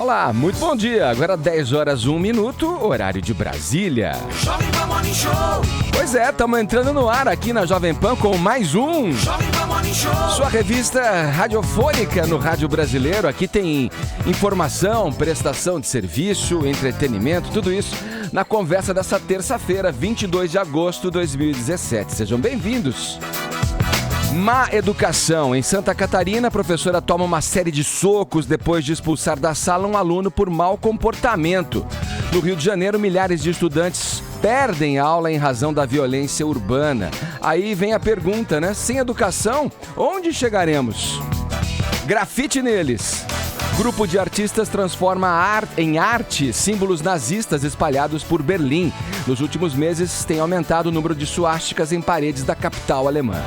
Olá, muito bom dia. Agora 10 horas 1 minuto, horário de Brasília. Jovem Pan Morning Show. Pois é, estamos entrando no ar aqui na Jovem Pan com mais um. Jovem Pan Morning Show. Sua revista radiofônica no rádio brasileiro. Aqui tem informação, prestação de serviço, entretenimento, tudo isso na conversa dessa terça-feira, 22 de agosto de 2017. Sejam bem-vindos. Má educação. Em Santa Catarina, a professora toma uma série de socos depois de expulsar da sala um aluno por mau comportamento. No Rio de Janeiro, milhares de estudantes perdem aula em razão da violência urbana. Aí vem a pergunta, né? Sem educação, onde chegaremos? Grafite neles. Grupo de artistas transforma em arte símbolos nazistas espalhados por Berlim. Nos últimos meses, tem aumentado o número de suásticas em paredes da capital alemã.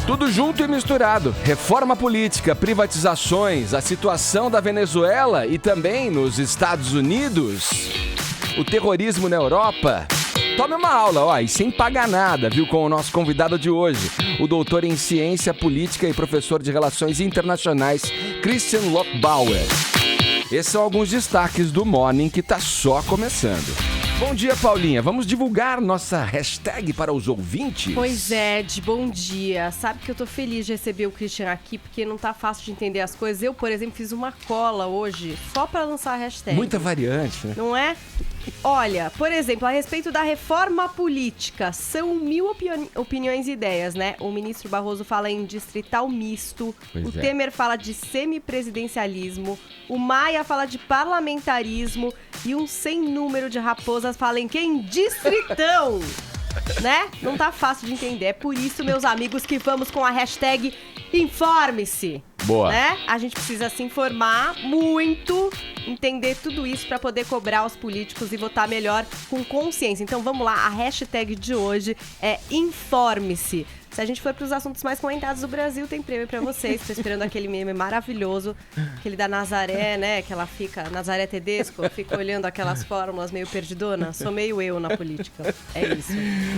Tudo junto e misturado. Reforma política, privatizações, a situação da Venezuela e também nos Estados Unidos, o terrorismo na Europa. Tome uma aula, e sem pagar nada, viu, com o nosso convidado de hoje, o doutor em ciência política e professor de relações internacionais, Christian Lochbauer. Esses são alguns destaques do Morning que tá só começando. Bom dia, Paulinha. Vamos divulgar nossa hashtag para os ouvintes? Pois é, bom dia. Sabe que eu tô feliz de receber o Christian aqui, porque não tá fácil de entender as coisas. Eu, por exemplo, fiz uma cola hoje só para lançar a hashtag. Muita variante, né? Não é? Olha, por exemplo, a respeito da reforma política, são 1000 opiniões e ideias, né? O ministro Barroso fala em distrital misto, Temer fala de semipresidencialismo, o Maia fala de parlamentarismo e um sem número de raposas fala em quem? Distritão! Né? Não tá fácil de entender. É por isso, meus amigos, que vamos com a hashtag Informe-se. Boa. Né? A gente precisa se informar muito, entender tudo isso para poder cobrar os políticos e votar melhor com consciência. Então vamos lá, a hashtag de hoje é Informe-se. Se a gente for para os assuntos mais comentados do Brasil, tem prêmio para vocês. Estou esperando aquele meme maravilhoso, aquele da Nazaré, né? Que ela fica, Nazaré Tedesco, fica olhando aquelas fórmulas meio perdidona. Sou meio eu na política. É isso.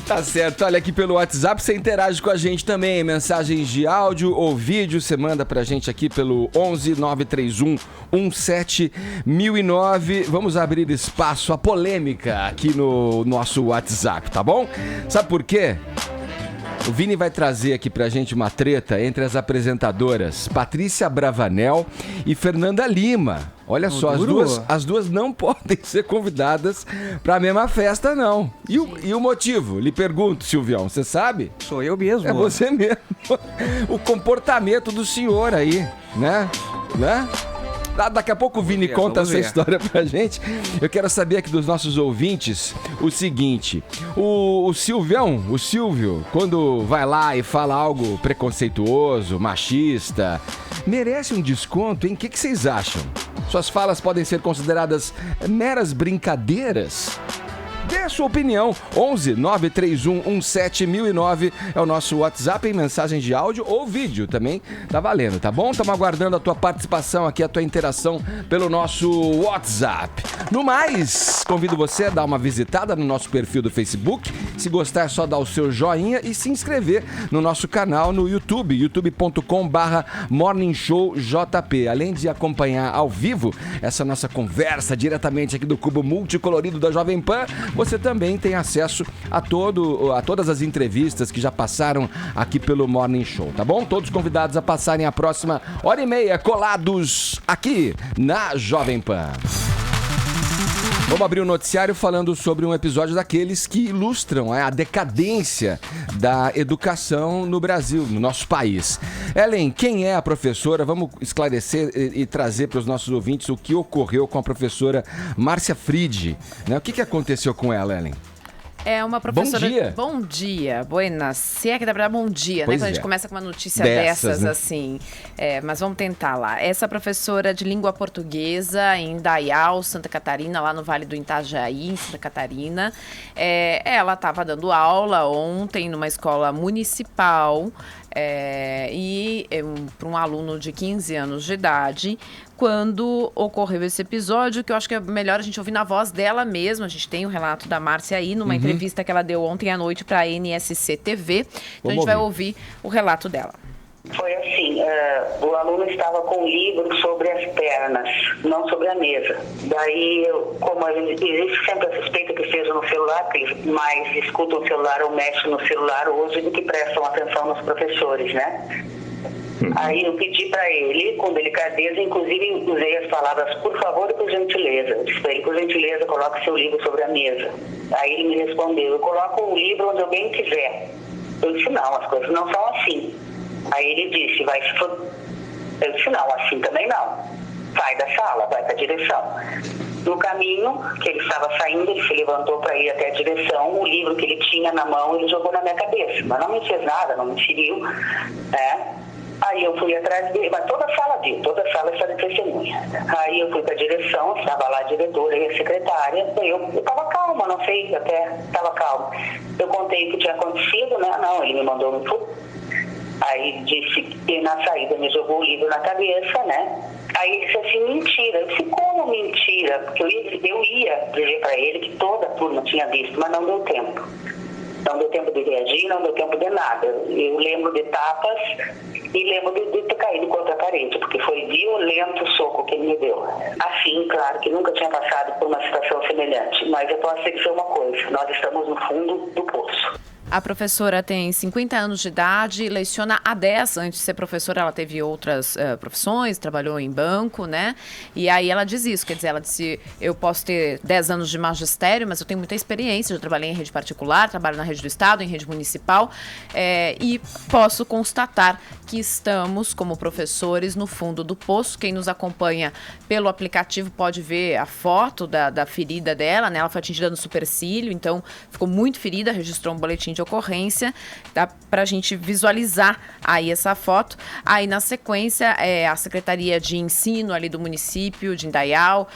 Tá certo. Olha, aqui pelo WhatsApp, você interage com a gente também. Mensagens de áudio ou vídeo, você manda pra gente aqui pelo 11 931 17 1009. Vamos abrir espaço à polêmica aqui no nosso WhatsApp, tá bom? Sabe por quê? O Vini vai trazer aqui pra gente uma treta entre as apresentadoras Patrícia Bravanel e Fernanda Lima. Olha só, as duas não podem ser convidadas pra mesma festa, não. E o motivo? Lhe pergunto, Silvião, você sabe? Sou eu mesmo. É você mesmo. O comportamento do senhor aí, né? Daqui a pouco o Vini conta essa história pra gente. Eu quero saber aqui dos nossos ouvintes o seguinte: o Silvio, quando vai lá e fala algo preconceituoso, machista, merece um desconto, hein? O que vocês acham? Suas falas podem ser consideradas meras brincadeiras? Dê a sua opinião. 11 931 17 1009 é o nosso WhatsApp em mensagens de áudio ou vídeo também. Tá valendo, tá bom? Estamos aguardando a tua participação aqui, a tua interação pelo nosso WhatsApp. No mais, convido você a dar uma visitada no nosso perfil do Facebook. Se gostar, é só dar o seu joinha e se inscrever no nosso canal no YouTube, youtube.com/morningshowjp. Além de acompanhar ao vivo essa nossa conversa diretamente aqui do Cubo Multicolorido da Jovem Pan, você também tem acesso a todas as entrevistas que já passaram aqui pelo Morning Show, tá bom? Todos convidados a passarem a próxima hora e meia colados aqui na Jovem Pan. Vamos abrir o noticiário falando sobre um episódio daqueles que ilustram a decadência da educação no Brasil, no nosso país. Ellen, quem é a professora? Vamos esclarecer e trazer para os nossos ouvintes o que ocorreu com a professora Márcia Fried, né? O que aconteceu com ela, Ellen? É uma professora... Bom dia. Bom dia, buenas. Se é que dá pra dar bom dia, pois né? Quando a gente começa com uma notícia dessas né? assim. Mas vamos tentar lá. Essa professora de língua portuguesa em Indaial, Santa Catarina, lá no Vale do Itajaí, em Santa Catarina. Ela estava dando aula ontem numa escola municipal para um aluno de 15 anos de idade, quando ocorreu esse episódio, que eu acho que é melhor a gente ouvir na voz dela mesma. A gente tem o relato da Márcia aí, numa entrevista que ela deu ontem à noite para a NSC TV. Então a gente vai ouvir o relato dela. Foi assim, o aluno estava com um livro sobre as pernas, não sobre a mesa. Daí, como existe sempre a suspeita que seja no celular, que eles mais escutam o celular ou mexem no celular hoje do que prestam atenção nos professores, né? Aí eu pedi para ele, com delicadeza, inclusive usei as palavras por favor e por gentileza. Eu disse para ele, por gentileza, coloque seu livro sobre a mesa. Aí ele me respondeu, eu coloco o livro onde eu bem quiser. Eu disse, não, as coisas não são assim. Aí ele disse, vai se for... Eu disse, não, assim também não. Sai da sala, vai para a direção. No caminho, que ele estava saindo, ele se levantou para ir até a direção, o livro que ele tinha na mão, ele jogou na minha cabeça. Mas não me fez nada, não me feriu, né? Aí eu fui atrás dele, mas toda a sala viu, toda a sala está de testemunha. Aí eu fui para a direção, estava lá a diretora e a secretária, eu estava calma, não sei, até estava calma. Eu contei o que tinha acontecido, né? Não, ele me mandou no futuro. Aí disse que na saída me jogou o livro na cabeça, né? Aí ele disse assim, mentira. Eu disse, como mentira? Porque eu ia dizer para ele que toda a turma tinha visto, mas não deu tempo. Não deu tempo de reagir, não deu tempo de nada. Eu lembro de tapas e lembro de ter caído contra a parede, porque foi violento o soco que ele me deu. Assim, claro que nunca tinha passado por uma situação semelhante, mas eu posso dizer uma coisa, nós estamos no fundo do poço. A professora tem 50 anos de idade, leciona há 10. Antes de ser professora, ela teve outras profissões, trabalhou em banco, né? E aí ela diz isso, quer dizer, ela disse, eu posso ter 10 anos de magistério, mas eu tenho muita experiência, já trabalhei em rede particular, trabalho na rede do Estado, em rede municipal, e posso constatar que estamos, como professores, no fundo do poço. Quem nos acompanha pelo aplicativo pode ver a foto da ferida dela, né? Ela foi atingida no supercílio, então ficou muito ferida, registrou um boletim de ocorrência, dá pra gente visualizar aí essa foto. Aí na sequência, a Secretaria de Ensino ali do município de Indaial,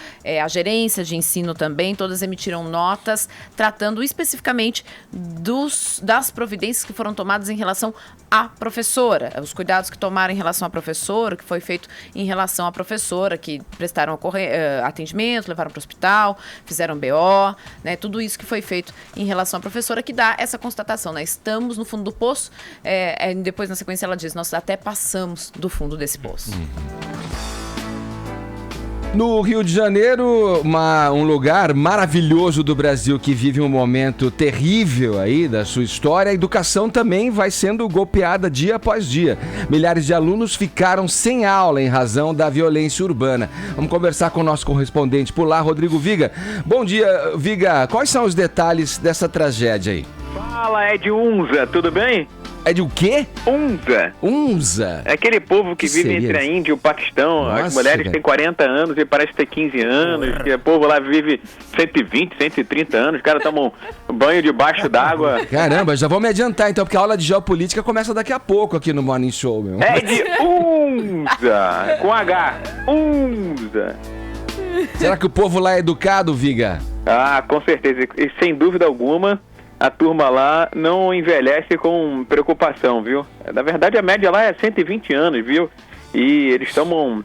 a Gerência de Ensino também, todas emitiram notas tratando especificamente das providências que foram tomadas em relação à professora, os cuidados que tomaram em relação à professora, o que foi feito em relação à professora, que prestaram atendimento, levaram para o hospital, fizeram BO, né, tudo isso que foi feito em relação à professora, que dá essa constatação, né, estamos no fundo do poço, depois na sequência ela diz, nós até passamos do fundo desse poço. No Rio de Janeiro, um lugar maravilhoso do Brasil que vive um momento terrível aí da sua história, a educação também vai sendo golpeada dia após dia. Milhares de alunos ficaram sem aula em razão da violência urbana. Vamos conversar com o nosso correspondente por lá, Rodrigo Viga. Bom dia, Viga. Quais são os detalhes dessa tragédia aí? Fala, é de Unza, tudo bem? É de o quê? Unza. Unza? É aquele povo que vive entre a Índia e o Paquistão. Nossa, as mulheres cara. têm 40 anos e parece ter 15 anos. E o povo lá vive 120, 130 anos. Os caras tomam banho debaixo d'água. Caramba, já vou me adiantar então, porque a aula de geopolítica começa daqui a pouco aqui no Morning Show, meu. É de Unza, com H. Unza. Será que o povo lá é educado, Viga? Ah, com certeza. E sem dúvida alguma, a turma lá não envelhece com preocupação, viu? Na verdade, a média lá é 120 anos, viu? E eles tomam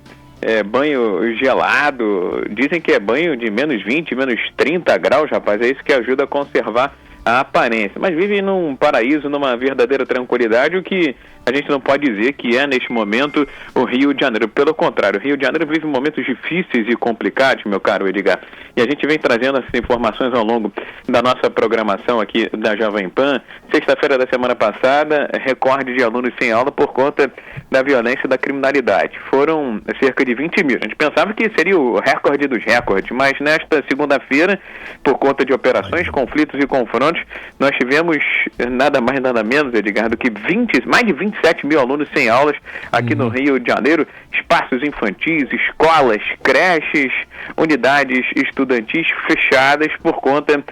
banho gelado, dizem que é banho de menos 20, menos 30 graus, rapaz. É isso que ajuda a conservar a aparência. Mas vivem num paraíso, numa verdadeira tranquilidade, o que a gente não pode dizer que é, neste momento, o Rio de Janeiro. Pelo contrário, o Rio de Janeiro vive momentos difíceis e complicados, meu caro Edgar. E a gente vem trazendo essas informações ao longo da nossa programação aqui da Jovem Pan. Sexta-feira da semana passada, recorde de alunos sem aula por conta da violência e da criminalidade. Foram cerca de 20 mil. A gente pensava que seria o recorde dos recordes, mas nesta segunda-feira, por conta de operações, conflitos e confrontos, nós tivemos nada mais nada menos, Edgar, do que mais de 27 mil alunos sem aulas aqui no Rio de Janeiro, espaços infantis, escolas, creches, unidades estudantis fechadas por conta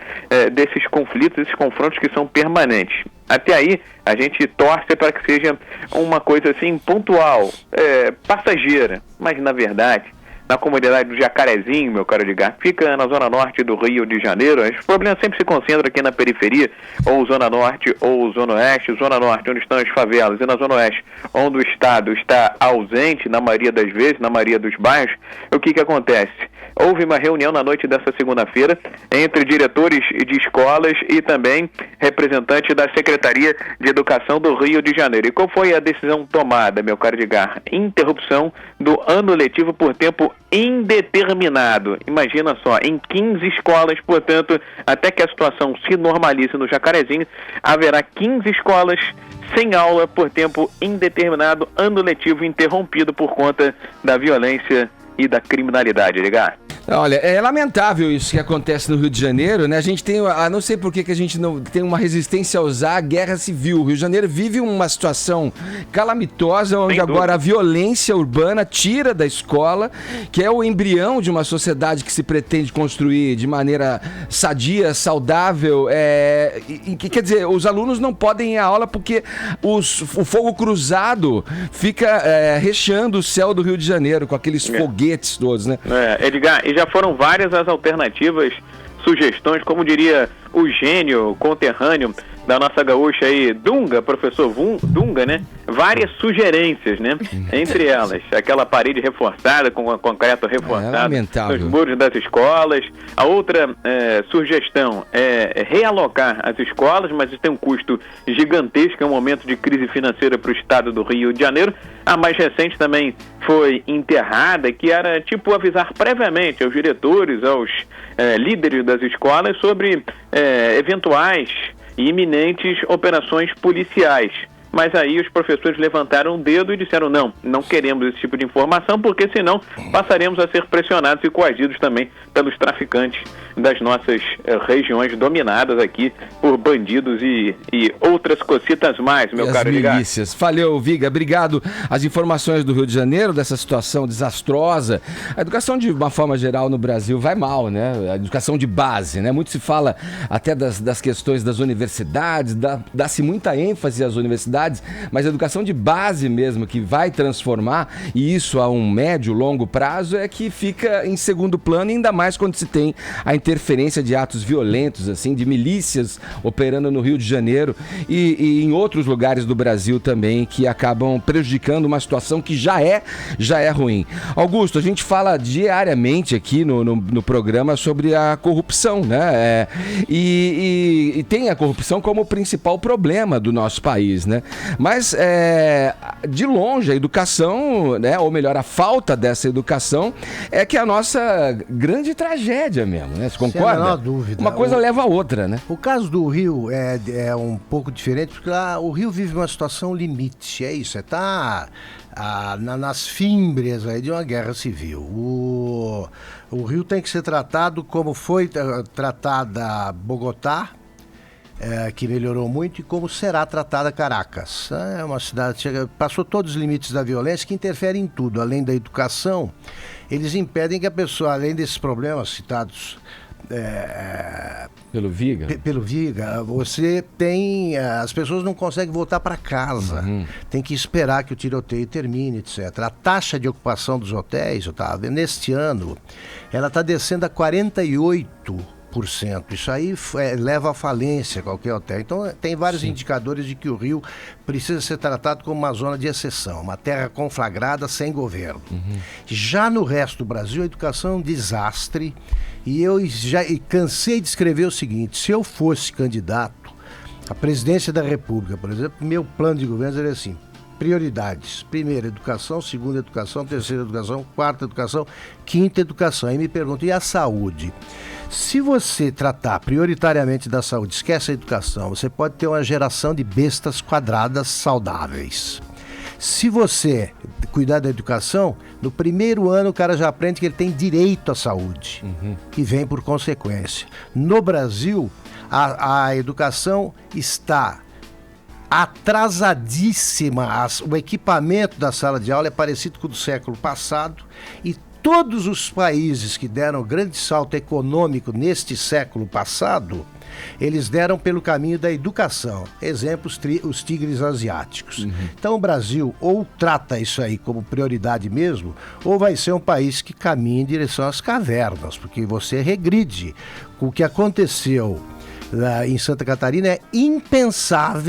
desses conflitos, esses confrontos que são permanentes. Até aí, a gente torce para que seja uma coisa assim pontual, passageira, mas na verdade na comunidade do Jacarezinho, meu caro Edgar, fica na zona norte do Rio de Janeiro. Os problemas sempre se concentram aqui na periferia, ou zona norte ou zona oeste. Zona norte, onde estão as favelas, e na zona oeste, onde o Estado está ausente, na maioria das vezes, na maioria dos bairros. O que acontece? Houve uma reunião na noite dessa segunda-feira entre diretores de escolas e também representantes da Secretaria de Educação do Rio de Janeiro. E qual foi a decisão tomada, meu caro Edgar? Interrupção do ano letivo por tempo indeterminado. Imagina só, em 15 escolas, portanto, até que a situação se normalize no Jacarezinho, haverá 15 escolas sem aula por tempo indeterminado, ano letivo interrompido por conta da violência e da criminalidade, Edgar. Olha, é lamentável isso que acontece no Rio de Janeiro, né? A gente tem, não sei por que a gente não tem uma resistência a usar a guerra civil. O Rio de Janeiro vive uma situação calamitosa, onde agora a violência urbana tira da escola, que é o embrião de uma sociedade que se pretende construir de maneira sadia, saudável. Quer dizer, os alunos não podem ir à aula porque o fogo cruzado fica recheando o céu do Rio de Janeiro com aqueles foguetes todos, né? Edgar, e já foram várias as alternativas, sugestões, como diria o gênio conterrâneo da nossa gaúcha aí, Dunga, professor Dunga, né? Várias sugerências, né? Entre elas, aquela parede reforçada, com concreto reforçado nos muros das escolas. A outra sugestão é realocar as escolas, mas isso tem um custo gigantesco, é um momento de crise financeira para o estado do Rio de Janeiro. A mais recente também foi enterrada, que era tipo avisar previamente aos diretores, aos líderes das escolas sobre eventuais e iminentes operações policiais. Mas aí os professores levantaram o dedo e disseram não queremos esse tipo de informação, porque senão passaremos a ser pressionados e coagidos também pelos traficantes das nossas regiões dominadas aqui por bandidos e outras cocitas mais, meu caro Edgar. Milícias. Valeu, Viga, obrigado. As informações do Rio de Janeiro, dessa situação desastrosa. A educação de uma forma geral no Brasil vai mal, né? A educação de base, né? Muito se fala até das questões das universidades, dá-se muita ênfase às universidades, mas a educação de base mesmo, que vai transformar, e isso a um médio, longo prazo, é que fica em segundo plano, ainda mais quando se tem a interferência de atos violentos, assim, de milícias operando no Rio de Janeiro e em outros lugares do Brasil também, que acabam prejudicando uma situação que já é ruim. Augusto, a gente fala diariamente aqui no programa sobre a corrupção, né? E tem a corrupção como o principal problema do nosso país, né? Mas, de longe, a educação, né, ou melhor, a falta dessa educação é que é a nossa grande tragédia mesmo, né? Você concorda? Sem a menor dúvida. Uma coisa leva a outra, né? O caso do Rio é um pouco diferente, porque lá o Rio vive uma situação limite, é isso, nas fímbrias aí de uma guerra civil. O Rio tem que ser tratado como foi tratada Bogotá, que melhorou muito, e como será tratada Caracas. É uma cidade que passou todos os limites da violência, que interfere em tudo. Além da educação, eles impedem que a pessoa, além desses problemas citados pelo Viga, você tem... as pessoas não conseguem voltar para casa. Tem que esperar que o tiroteio termine, etc. A taxa de ocupação dos hotéis, eu estava vendo, neste ano, ela está descendo a 48%. Isso aí leva à falência qualquer hotel. Então tem vários indicadores de que o Rio precisa ser tratado como uma zona de exceção, uma terra conflagrada sem governo. Já no resto do Brasil, a educação é um desastre, e eu já cansei de escrever o seguinte: se eu fosse candidato à presidência da República, por exemplo, meu plano de governo seria assim: prioridades. Primeira, educação. Segunda, educação. Terceira, educação. Quarta, educação. Quinta, educação. Aí me pergunto, e a saúde? Se você tratar prioritariamente da saúde, esquece a educação, você pode ter uma geração de bestas quadradas saudáveis. Se você cuidar da educação, no primeiro ano o cara já aprende que ele tem direito à saúde, que vem por consequência. No Brasil, a educação está atrasadíssima. O equipamento da sala de aula é parecido com o do século passado, e todos os países que deram grande salto econômico neste século passado, eles deram pelo caminho da educação. Exemplos, os tigres asiáticos. Então o Brasil ou trata isso aí como prioridade mesmo, ou vai ser um país que caminha em direção às cavernas, porque você regride. O que aconteceu em Santa Catarina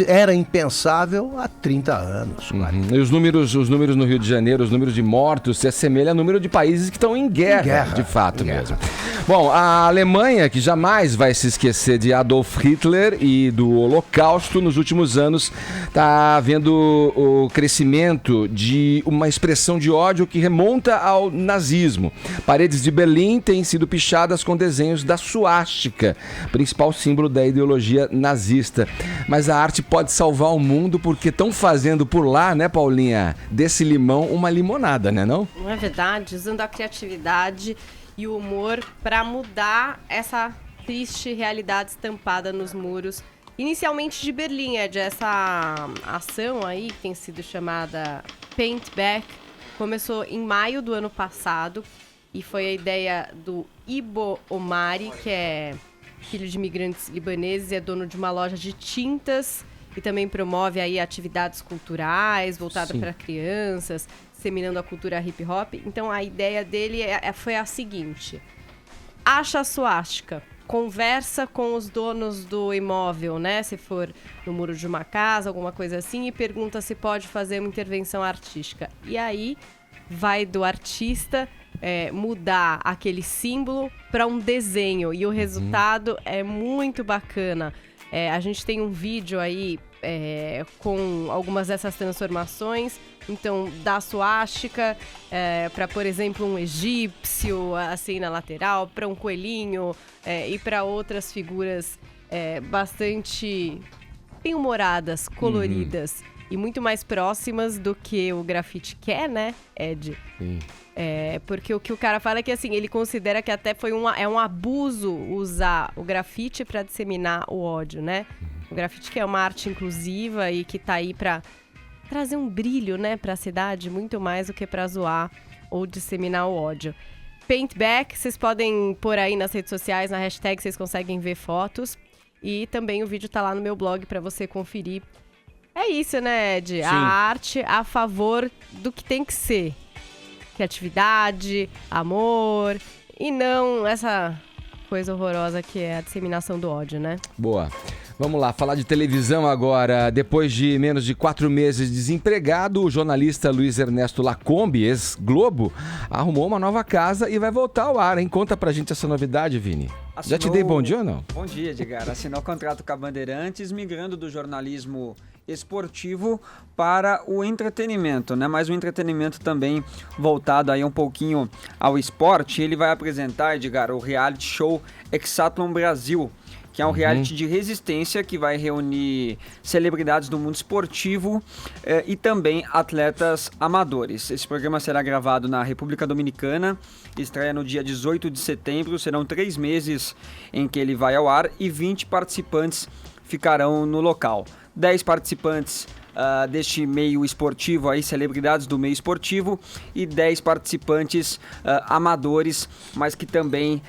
era impensável há 30 anos. E os números no Rio de Janeiro, os números de mortos, se assemelham ao número de países que estão em guerra, de fato mesmo. Bom, a Alemanha, que jamais vai se esquecer de Adolf Hitler e do Holocausto, nos últimos anos está havendo o crescimento de uma expressão de ódio que remonta ao nazismo. Paredes de Berlim têm sido pichadas com desenhos da suástica, principal símbolo da ideologia nazista. Mas a arte pode salvar o mundo porque estão fazendo por lá, né, Paulinha, desse limão uma limonada, né, não? Não é verdade? Usando a criatividade e o humor para mudar essa triste realidade estampada nos muros. Inicialmente de Berlim, essa ação aí, que tem sido chamada Paint Back, começou em maio do ano passado e foi a ideia do Ibo Omari, que é filho de imigrantes libaneses, é dono de uma loja de tintas e também promove aí atividades culturais voltadas para crianças, disseminando a cultura hip hop. Então a ideia dele foi a seguinte: acha a suástica, conversa com os donos do imóvel, né? Se for no muro de uma casa, alguma coisa assim, e pergunta se pode fazer uma intervenção artística. E aí vai do artista mudar aquele símbolo para um desenho, e o resultado é muito bacana. A gente tem um vídeo aí com algumas dessas transformações, então da suástica para, por exemplo, um egípcio assim na lateral, para um coelhinho e para outras figuras bastante bem-humoradas, coloridas e muito mais próximas do que o grafite quer, né, Ed? Sim. Porque o que o cara fala é que assim, ele considera que até foi um abuso usar o grafite para disseminar o ódio, né? O grafite que é uma arte inclusiva e que tá aí para trazer um brilho, né, para a cidade, muito mais do que para zoar ou disseminar o ódio. Paint Back, vocês podem pôr aí nas redes sociais, na hashtag, vocês conseguem ver fotos. E também o vídeo tá lá no meu blog para você conferir. É isso, né, Ed? Sim. A arte a favor do que tem que ser. Criatividade, amor, e não essa coisa horrorosa que é a disseminação do ódio, né? Boa. Vamos lá, falar de televisão agora. Depois de menos de 4 meses desempregado, o jornalista Luiz Ernesto Lacombe, ex-Globo, arrumou uma nova casa e vai voltar ao ar, hein? Conta pra gente essa novidade, Vini. Já te dei bom dia ou não? Bom dia, Edgar. Assinou o contrato com a Bandeirantes, migrando do jornalismo esportivo para o entretenimento, né? Mas o entretenimento também voltado aí um pouquinho ao esporte. Ele vai apresentar, Edgar, o reality show Hexatlon Brasil, que é um reality de resistência que vai reunir celebridades do mundo esportivo e também atletas amadores. Esse programa será gravado na República Dominicana, estreia no dia 18 de setembro, serão 3 meses em que ele vai ao ar e 20 participantes ficarão no local. 10 participantes deste meio esportivo, aí, celebridades do meio esportivo, e 10 participantes amadores, mas que também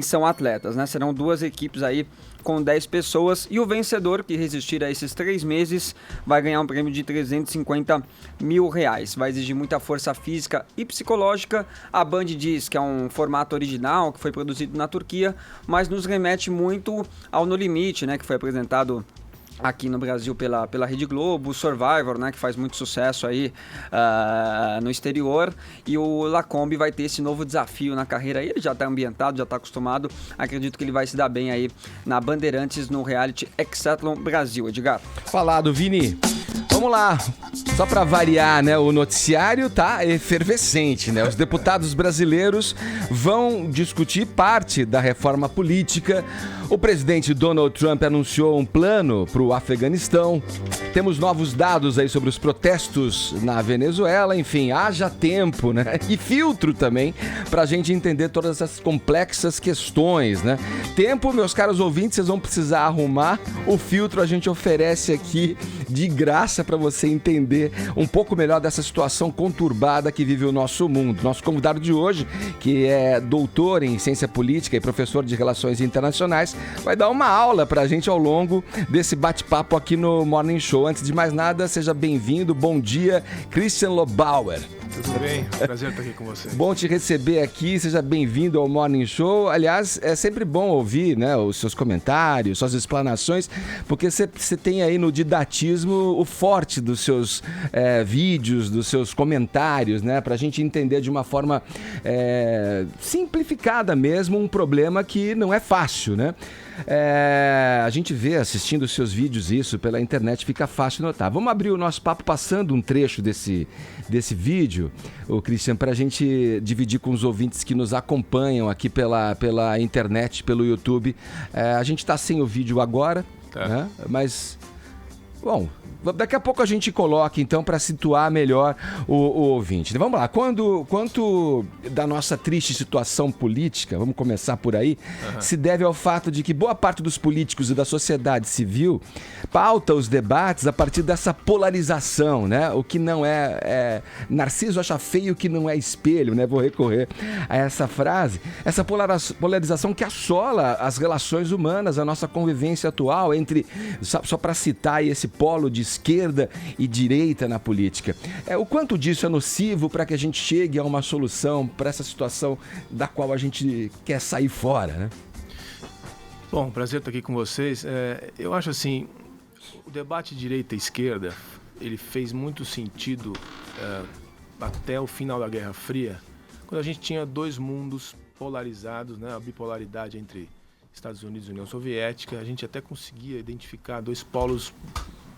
são atletas, né? Serão 2 equipes aí com 10 pessoas, e o vencedor que resistir a esses 3 meses vai ganhar um prêmio de R$350 mil. Vai exigir muita força física e psicológica. A Band diz que é um formato original que foi produzido na Turquia, mas nos remete muito ao No Limite, né, que foi apresentado aqui no Brasil pela Rede Globo, o Survivor, né, que faz muito sucesso aí no exterior, e o Lacombe vai ter esse novo desafio na carreira. Ele já está ambientado, já está acostumado, acredito que ele vai se dar bem aí na Bandeirantes, no reality Hexatlon Brasil. Edgar. Falado, Vini. Vamos lá, só para variar, né? O noticiário tá efervescente, né? Os deputados brasileiros vão discutir parte da reforma política. O presidente Donald Trump anunciou um plano para o Afeganistão. Temos novos dados aí sobre os protestos na Venezuela. Enfim, haja tempo, né? E filtro também, para a gente entender todas essas complexas questões, né? Tempo, meus caros ouvintes, vocês vão precisar arrumar. O filtro a gente oferece aqui de graça graça para você entender um pouco melhor dessa situação conturbada que vive o nosso mundo. Nosso convidado de hoje, que é doutor em ciência política e professor de relações internacionais, vai dar uma aula pra gente ao longo desse bate-papo aqui no Morning Show. Antes de mais nada, seja bem-vindo. Bom dia, Christian Lobauer. Tudo bem? Prazer estar aqui com você. Bom te receber aqui, seja bem-vindo ao Morning Show. Aliás, é sempre bom ouvir, né, os seus comentários, suas explanações, porque você tem aí no didatismo o forte dos seus vídeos, dos seus comentários, né, pra gente entender de uma forma simplificada mesmo um problema que não é fácil, né? A gente vê assistindo os seus vídeos isso pela internet, fica fácil notar. Vamos abrir o nosso papo passando um trecho desse vídeo, o Christian, para a gente dividir com os ouvintes que nos acompanham aqui pela internet, pelo YouTube. A gente está sem o vídeo agora, né? Mas, bom, daqui a pouco a gente coloca, então, para situar melhor o ouvinte. Vamos lá, quanto da nossa triste situação política, vamos começar por aí, se deve ao fato de que boa parte dos políticos e da sociedade civil pauta os debates a partir dessa polarização, né? O que não é Narciso acha feio o que não é espelho, né? Vou recorrer a essa frase. Essa polarização que assola as relações humanas, a nossa convivência atual entre, só para citar aí esse polo de esquerda e direita na política. O quanto disso é nocivo para que a gente chegue a uma solução para essa situação da qual a gente quer sair fora, né? Bom, prazer estar aqui com vocês. Eu acho assim, o debate direita e esquerda, ele fez muito sentido até o final da Guerra Fria, quando a gente tinha dois mundos polarizados, né? A bipolaridade entre Estados Unidos e União Soviética. A gente até conseguia identificar dois polos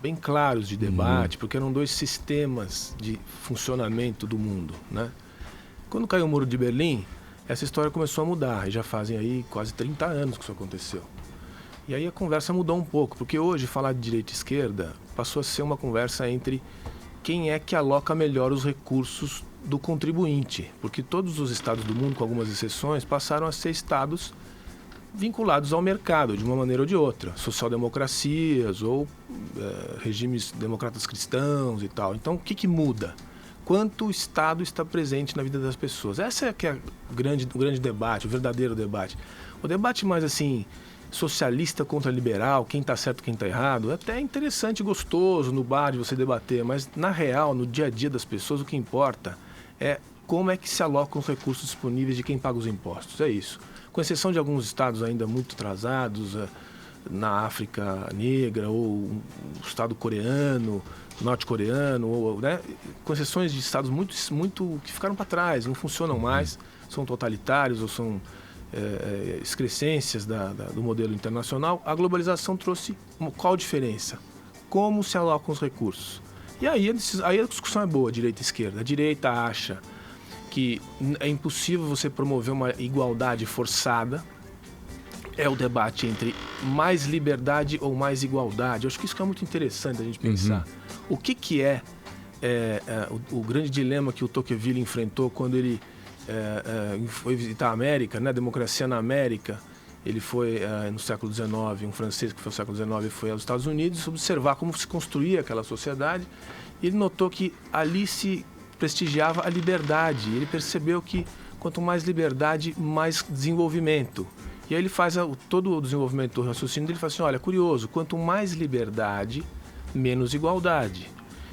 bem claros de debate, porque eram dois sistemas de funcionamento do mundo, né? Quando caiu o Muro de Berlim, essa história começou a mudar, e já fazem aí quase 30 anos que isso aconteceu. E aí a conversa mudou um pouco, porque hoje falar de direita e esquerda passou a ser uma conversa entre quem é que aloca melhor os recursos do contribuinte, porque todos os estados do mundo, com algumas exceções, passaram a ser estados vinculados ao mercado, de uma maneira ou de outra, social-democracias ou regimes democratas cristãos e tal. Então, o que muda? Quanto o Estado está presente na vida das pessoas? Essa é que é o grande debate, o verdadeiro debate. O debate mais assim, socialista contra liberal, quem está certo, quem está errado, é até interessante e gostoso no bar de você debater, mas na real, no dia a dia das pessoas, o que importa é como é que se alocam os recursos disponíveis de quem paga os impostos. É isso. Com exceção de alguns estados ainda muito atrasados, na África Negra, ou o estado coreano, norte-coreano, ou, né? Com exceções de estados muito que ficaram para trás, não funcionam mais, são totalitários ou são excrescências do modelo internacional, a globalização trouxe qual diferença? Como se alocam os recursos? E aí a discussão é boa, direita e esquerda. A direita acha que é impossível você promover uma igualdade forçada. É o debate entre mais liberdade ou mais igualdade. Eu acho que isso que é muito interessante a gente pensar. O que é o grande dilema que o Tocqueville enfrentou quando ele foi visitar a América, né? A democracia na América. Ele foi no século XIX, um francês que foi no século XIX foi aos Estados Unidos observar como se construía aquela sociedade. E ele notou que ali se prestigiava a liberdade. Ele percebeu que quanto mais liberdade, mais desenvolvimento. E aí ele faz todo o desenvolvimento do raciocínio dele, fala assim, olha, curioso, quanto mais liberdade, menos igualdade.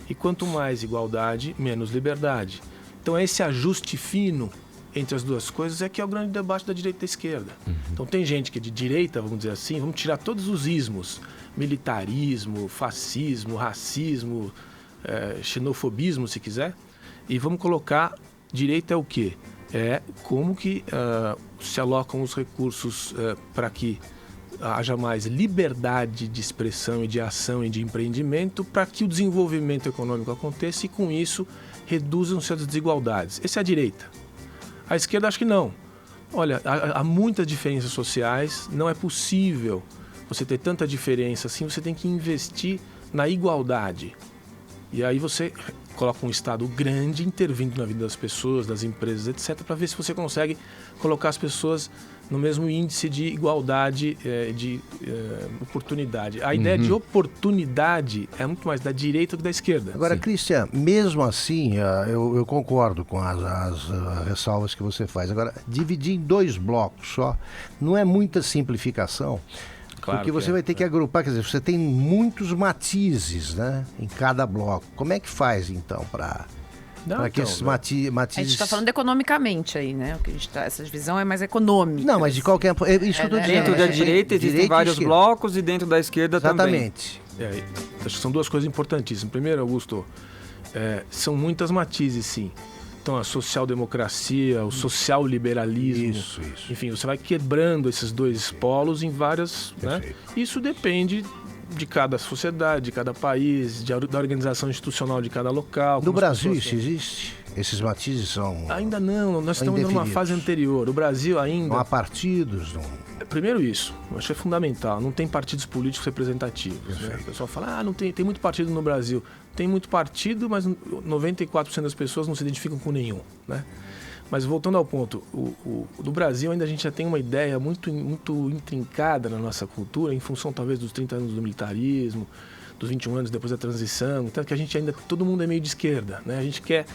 E quanto mais igualdade, menos liberdade. Então esse ajuste fino entre as duas coisas é que é o grande debate da direita e da esquerda. Então tem gente que é de direita, vamos dizer assim, vamos tirar todos os ismos, militarismo, fascismo, racismo, xenofobismo, se quiser, e vamos colocar, direita é o quê? É como que se alocam os recursos para que haja mais liberdade de expressão e de ação e de empreendimento para que o desenvolvimento econômico aconteça e com isso reduzam-se as desigualdades. Essa é a direita. A esquerda acho que não. Olha, há muitas diferenças sociais, não é possível você ter tanta diferença assim, você tem que investir na igualdade. E aí você coloca um Estado grande intervindo na vida das pessoas, das empresas, etc., para ver se você consegue colocar as pessoas no mesmo índice de igualdade, de oportunidade. A ideia de oportunidade é muito mais da direita do que da esquerda. Agora, Christian, mesmo assim, eu concordo com as ressalvas que você faz. Agora, dividir em 2 blocos só não é muita simplificação. Claro, porque você vai ter que agrupar, quer dizer, você tem muitos matizes, né, em cada bloco. Como é que faz, então, para que esses matizes... A gente está falando economicamente aí, né? O que a gente essa divisão é mais econômica. Não, mas de qualquer... Isso que eu tô dizendo. Dentro da direita existem vários blocos e dentro da esquerda Exatamente. também. Exatamente. Acho que são 2 coisas importantíssimas. Primeiro, Augusto, são muitas matizes, sim. Então, a social-democracia, o social-liberalismo. Isso. Enfim, você vai quebrando esses 2 polos em várias... Né? Isso depende de cada sociedade, de cada país, da organização institucional de cada local. No Brasil isso existe? Esses matizes são... Ainda não, nós estamos numa fase anterior. O Brasil ainda... Não há partidos, não... Primeiro isso, acho que é fundamental, não tem partidos políticos representativos. Né? O pessoal fala, não tem muito partido no Brasil. Tem muito partido, mas 94% das pessoas não se identificam com nenhum. Né? Mas voltando ao ponto, do Brasil ainda a gente já tem uma ideia muito intrincada na nossa cultura, em função talvez dos 30 anos do militarismo, dos 21 anos depois da transição, tanto que a gente ainda, todo mundo é meio de esquerda, né? A gente quer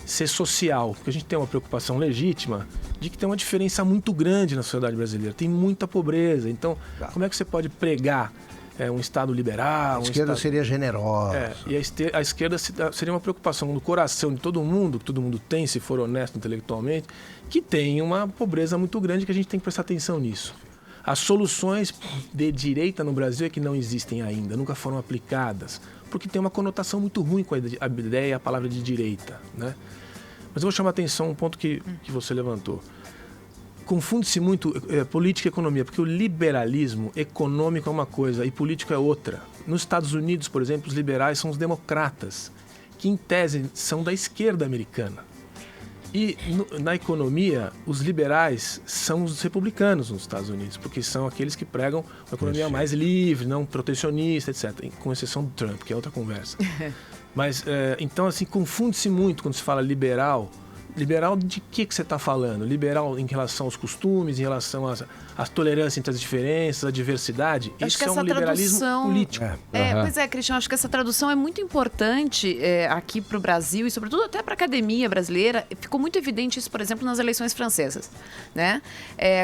ser social, porque a gente tem uma preocupação legítima de que tem uma diferença muito grande na sociedade brasileira, tem muita pobreza, então como é que você pode pregar um Estado liberal? A esquerda seria generosa. E a esquerda seria uma preocupação do coração de todo mundo, que todo mundo tem, se for honesto intelectualmente, que tem uma pobreza muito grande, que a gente tem que prestar atenção nisso. As soluções de direita no Brasil é que não existem ainda, nunca foram aplicadas, porque tem uma conotação muito ruim com a ideia e a palavra de direita, né? Mas eu vou chamar a atenção um ponto que você levantou. Confunde-se muito política e economia, porque o liberalismo econômico é uma coisa e político é outra. Nos Estados Unidos, por exemplo, os liberais são os democratas, que em tese são da esquerda americana. E na economia, os liberais são os republicanos nos Estados Unidos, porque são aqueles que pregam uma economia mais livre, não protecionista, etc. Com exceção do Trump, que é outra conversa. Mas, então, assim, confunde-se muito quando se fala liberal. Liberal de que você está falando? Liberal em relação aos costumes, em relação à tolerância entre as diferenças, à diversidade? Isso é um liberalismo político. Pois é, Christian, acho que essa tradução é muito importante aqui para o Brasil e, sobretudo, até para a academia brasileira. Ficou muito evidente isso, por exemplo, nas eleições francesas. Né?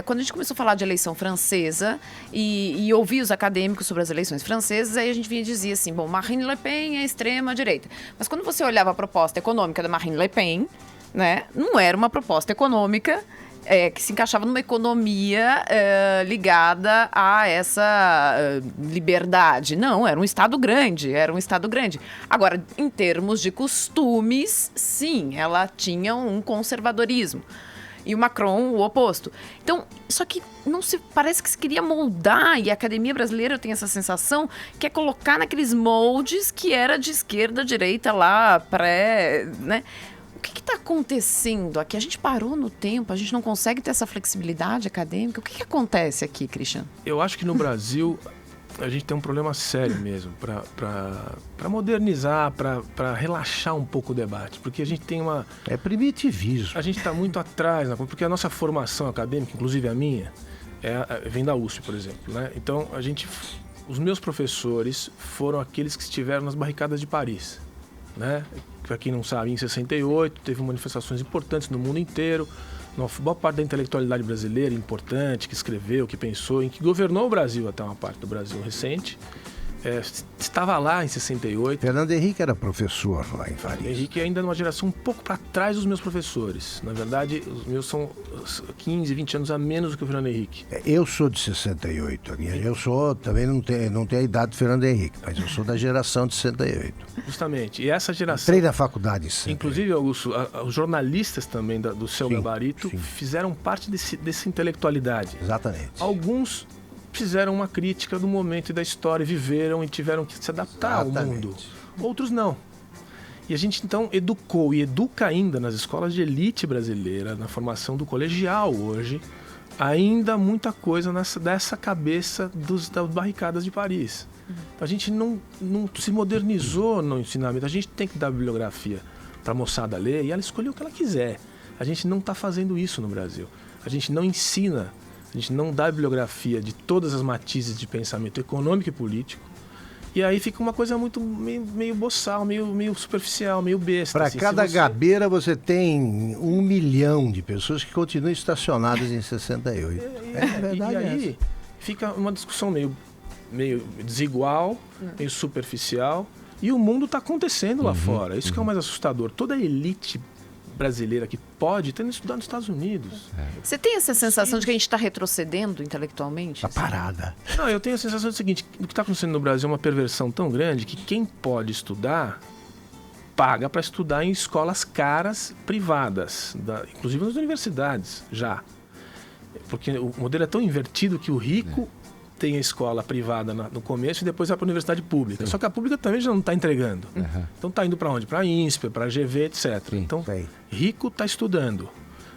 Quando a gente começou a falar de eleição francesa e ouvir os acadêmicos sobre as eleições francesas, aí a gente vinha e dizia assim, bom, Marine Le Pen é extrema-direita. Mas quando você olhava a proposta econômica da Marine Le Pen, né, não era uma proposta econômica que se encaixava numa economia ligada a essa liberdade. Não, era um Estado grande, Agora, em termos de costumes, sim, ela tinha um conservadorismo. E o Macron, o oposto. Então, só que parece que se queria moldar, e a academia brasileira tem essa sensação, que é colocar naqueles moldes que era de esquerda, direita lá, né? O que está acontecendo aqui? A gente parou no tempo, a gente não consegue ter essa flexibilidade acadêmica. O que acontece aqui, Christian? Eu acho que no Brasil a gente tem um problema sério mesmo para modernizar, para relaxar um pouco o debate, porque a gente tem uma... É primitivismo. A gente está muito atrás, porque a nossa formação acadêmica, inclusive a minha, vem da USP, por exemplo, né? Então, os meus professores foram aqueles que estiveram nas barricadas de Paris, né? Para quem não sabe, em 68 teve manifestações importantes no mundo inteiro. Uma boa parte da intelectualidade brasileira importante, que escreveu, que pensou, em que governou o Brasil, até uma parte do Brasil recente, estava lá em 68. Fernando Henrique era professor lá em Paris. Fernando Henrique ainda é uma geração um pouco para trás dos meus professores. Na verdade, os meus são 15, 20 anos a menos do que o Fernando Henrique. Eu sou de 68. Eu também não tenho a idade do Fernando Henrique, mas eu sou da geração de 68. Justamente. E essa geração... Entrei na faculdade sempre. Inclusive, Augusto, os jornalistas também do seu gabarito fizeram parte dessa intelectualidade. Exatamente. Alguns fizeram uma crítica do momento e da história, viveram e tiveram que se adaptar ao mundo. Outros não. E a gente então educou e educa ainda nas escolas de elite brasileira, na formação do colegial hoje, ainda muita coisa dessa cabeça das barricadas de Paris. A gente não se modernizou no ensinamento. A gente tem que dar bibliografia para a moçada ler e ela escolher o que ela quiser. A gente não está fazendo isso no Brasil. A gente não ensina, a gente não dá bibliografia de todas as matizes de pensamento econômico e político. E aí fica uma coisa muito meio boçal, meio superficial, meio besta. Para cada gabeira você tem 1 milhão de pessoas que continuam estacionadas em 68. E aí fica uma discussão meio desigual, meio superficial. E o mundo está acontecendo lá fora. Isso que é o mais assustador. Toda a elite brasileira que pode ter estudado nos Estados Unidos. Você tem essa sensação de que a gente está retrocedendo intelectualmente? Está parada. Não, eu tenho a sensação do seguinte, o que está acontecendo no Brasil é uma perversão tão grande que quem pode estudar, paga para estudar em escolas caras privadas, inclusive nas universidades, já. Porque o modelo é tão invertido que o rico tem a escola privada no começo e depois vai para a universidade pública. Sim. Só que a pública também já não está entregando. Então está indo para onde? Para a INSPER, para a GV, etc. Sim. Então, rico está estudando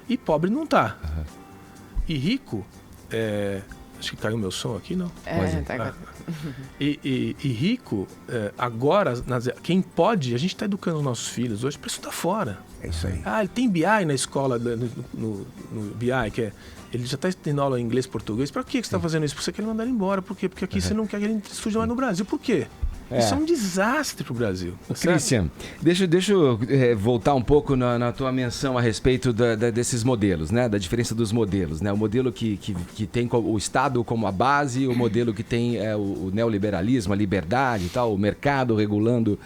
e pobre não está. E rico, acho que caiu meu som aqui, não? Tá. E rico, agora, quem pode, a gente está educando os nossos filhos hoje para estudar fora. É isso aí. Ele tem BI na escola, no BI, que ele já está tendo aula em inglês e português. Para que você está fazendo isso? Porque você quer mandar ele embora. Por quê? Porque aqui você não quer que ele estude mais no Brasil. Por quê? Isso é um desastre para o Brasil. Cristian, deixa eu voltar um pouco na tua menção a respeito desses modelos, né? Da diferença dos modelos, né? O modelo que tem o Estado como a base, o modelo que tem o neoliberalismo, a liberdade e tal, o mercado regulando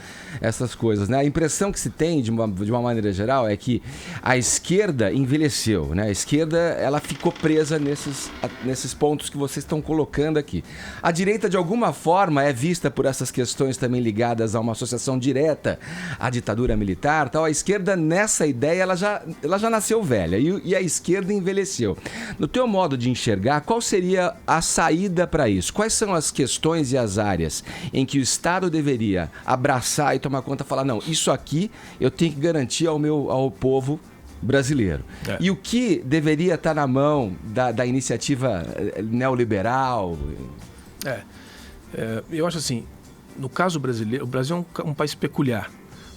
essas coisas, né? A impressão que se tem, de uma maneira geral, é que a esquerda envelheceu, né? A esquerda, ela ficou presa nesses pontos que vocês estão colocando aqui. A direita, de alguma forma, é vista por essas questões também ligadas a uma associação direta à ditadura militar, tal. A esquerda, nessa ideia, ela já nasceu velha e a esquerda envelheceu. No teu modo de enxergar, qual seria a saída para isso? Quais são as questões e as áreas em que o Estado deveria abraçar e tomar conta e falar, não, isso aqui eu tenho que garantir ao povo brasileiro. E o que deveria estar na mão da iniciativa neoliberal? Eu acho assim, no caso brasileiro, o Brasil é um país peculiar,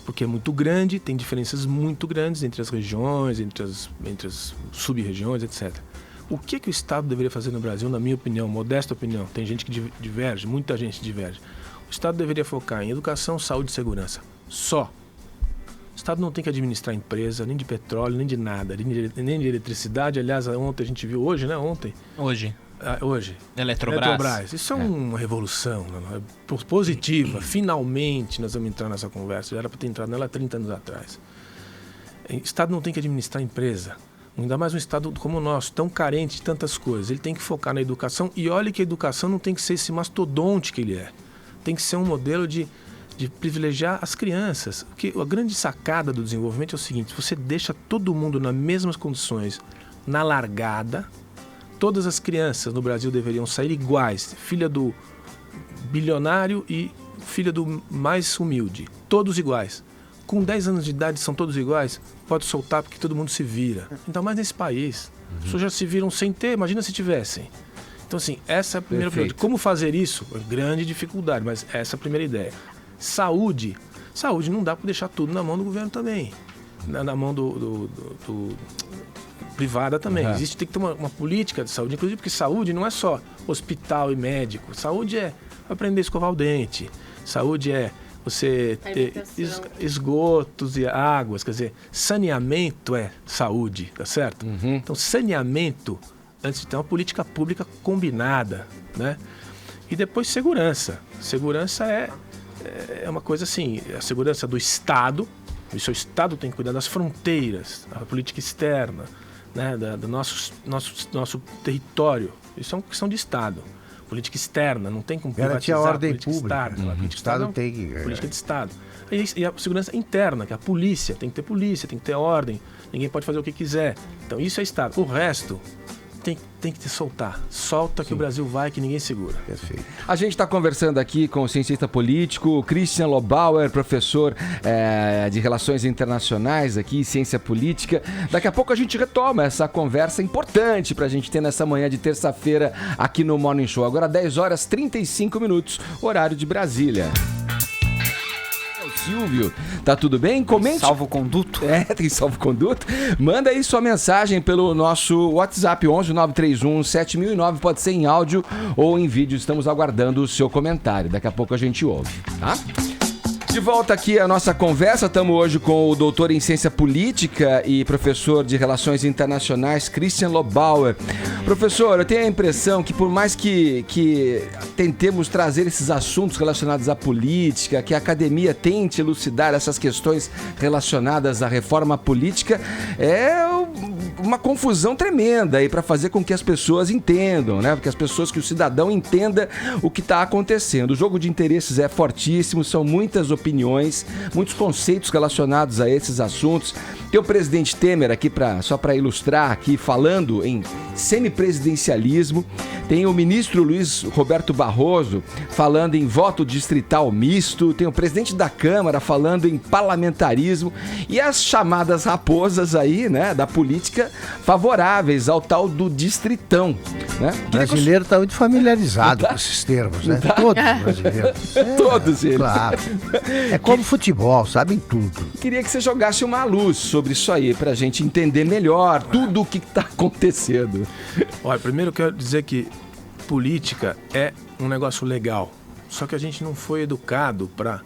porque é muito grande, tem diferenças muito grandes entre as regiões, entre as sub-regiões, etc. O que o Estado deveria fazer no Brasil, na minha opinião, modesta opinião, tem gente que diverge, muita gente diverge. O Estado deveria focar em educação, saúde e segurança. Só. O Estado não tem que administrar empresa, nem de petróleo, nem de nada, nem de eletricidade. Aliás, ontem a gente viu, hoje, né? Hoje. Eletrobras. Isso é uma revolução, né? Positiva. Finalmente nós vamos entrar nessa conversa. Já era para ter entrado nela há 30 anos atrás. O Estado não tem que administrar empresa. Ainda mais um Estado como o nosso, tão carente de tantas coisas. Ele tem que focar na educação. E olha que a educação não tem que ser esse mastodonte que ele é. Tem que ser um modelo de privilegiar as crianças. Porque a grande sacada do desenvolvimento é o seguinte: você deixa todo mundo nas mesmas condições na largada. Todas as crianças no Brasil deveriam sair iguais, filha do bilionário e filha do mais humilde, todos iguais. Com 10 anos de idade são todos iguais, pode soltar porque todo mundo se vira. Então, mais nesse país, as pessoas já se viram sem ter, imagina se tivessem. Então, assim, essa é a primeira pergunta. Como fazer isso? Grande dificuldade, mas essa é a primeira ideia. Saúde não dá para deixar tudo na mão do governo também, na mão do privada também. Tem que ter uma política de saúde, inclusive porque saúde não é só hospital e médico. Saúde é aprender a escovar o dente. Saúde é você ter esgotos e águas. Quer dizer, saneamento é saúde, tá certo? Então, saneamento, antes de ter uma política pública combinada, né? E depois segurança. Segurança é uma coisa assim, a segurança do Estado. Isso, o Estado tem que cuidar das fronteiras, a política externa, né, do nosso território. Isso é uma questão de Estado. Política externa, não tem como privatizar a ordem pública. Política Estado tem que... Política de Estado. E a segurança interna, que é a polícia. Tem que ter ordem. Ninguém pode fazer o que quiser. Então isso é Estado. O resto tem que te soltar. Solta que o Brasil vai, que ninguém segura. Perfeito. A gente está conversando aqui com o cientista político Christian Lobauer, professor de Relações Internacionais aqui, Ciência Política. Daqui a pouco a gente retoma essa conversa importante para a gente ter nessa manhã de terça-feira aqui no Morning Show. Agora 10 horas 35 minutos, horário de Brasília. Silvio, tá tudo bem? Comente. Salvo-conduto. Tem salvo-conduto. Manda aí sua mensagem pelo nosso WhatsApp 11 931 7009. Pode ser em áudio ou em vídeo. Estamos aguardando o seu comentário. Daqui a pouco a gente ouve, tá? De volta aqui a nossa conversa, estamos hoje com o doutor em Ciência Política e professor de Relações Internacionais, Christian Lobauer. Professor, eu tenho a impressão que por mais que tentemos trazer esses assuntos relacionados à política, que a academia tente elucidar essas questões relacionadas à reforma política, é uma confusão tremenda aí para fazer com que as pessoas entendam, né? Porque que o cidadão entenda o que está acontecendo. O jogo de interesses é fortíssimo, são muitas opiniões, muitos conceitos relacionados a esses assuntos. Tem o presidente Temer aqui, só para ilustrar aqui, falando em semipresidencialismo. Tem o ministro Luiz Roberto Barroso falando em voto distrital misto. Tem o presidente da Câmara falando em parlamentarismo. E as chamadas raposas aí, né, da política favoráveis ao tal do distritão, né? O brasileiro está muito familiarizado com esses termos, né? Todos os brasileiros. Todos eles. Claro. É como futebol, sabem tudo. Queria que você jogasse uma luz sobre isso aí, pra gente entender melhor tudo o que tá acontecendo. Olha, primeiro eu quero dizer que política é um negócio legal. Só que a gente não foi educado para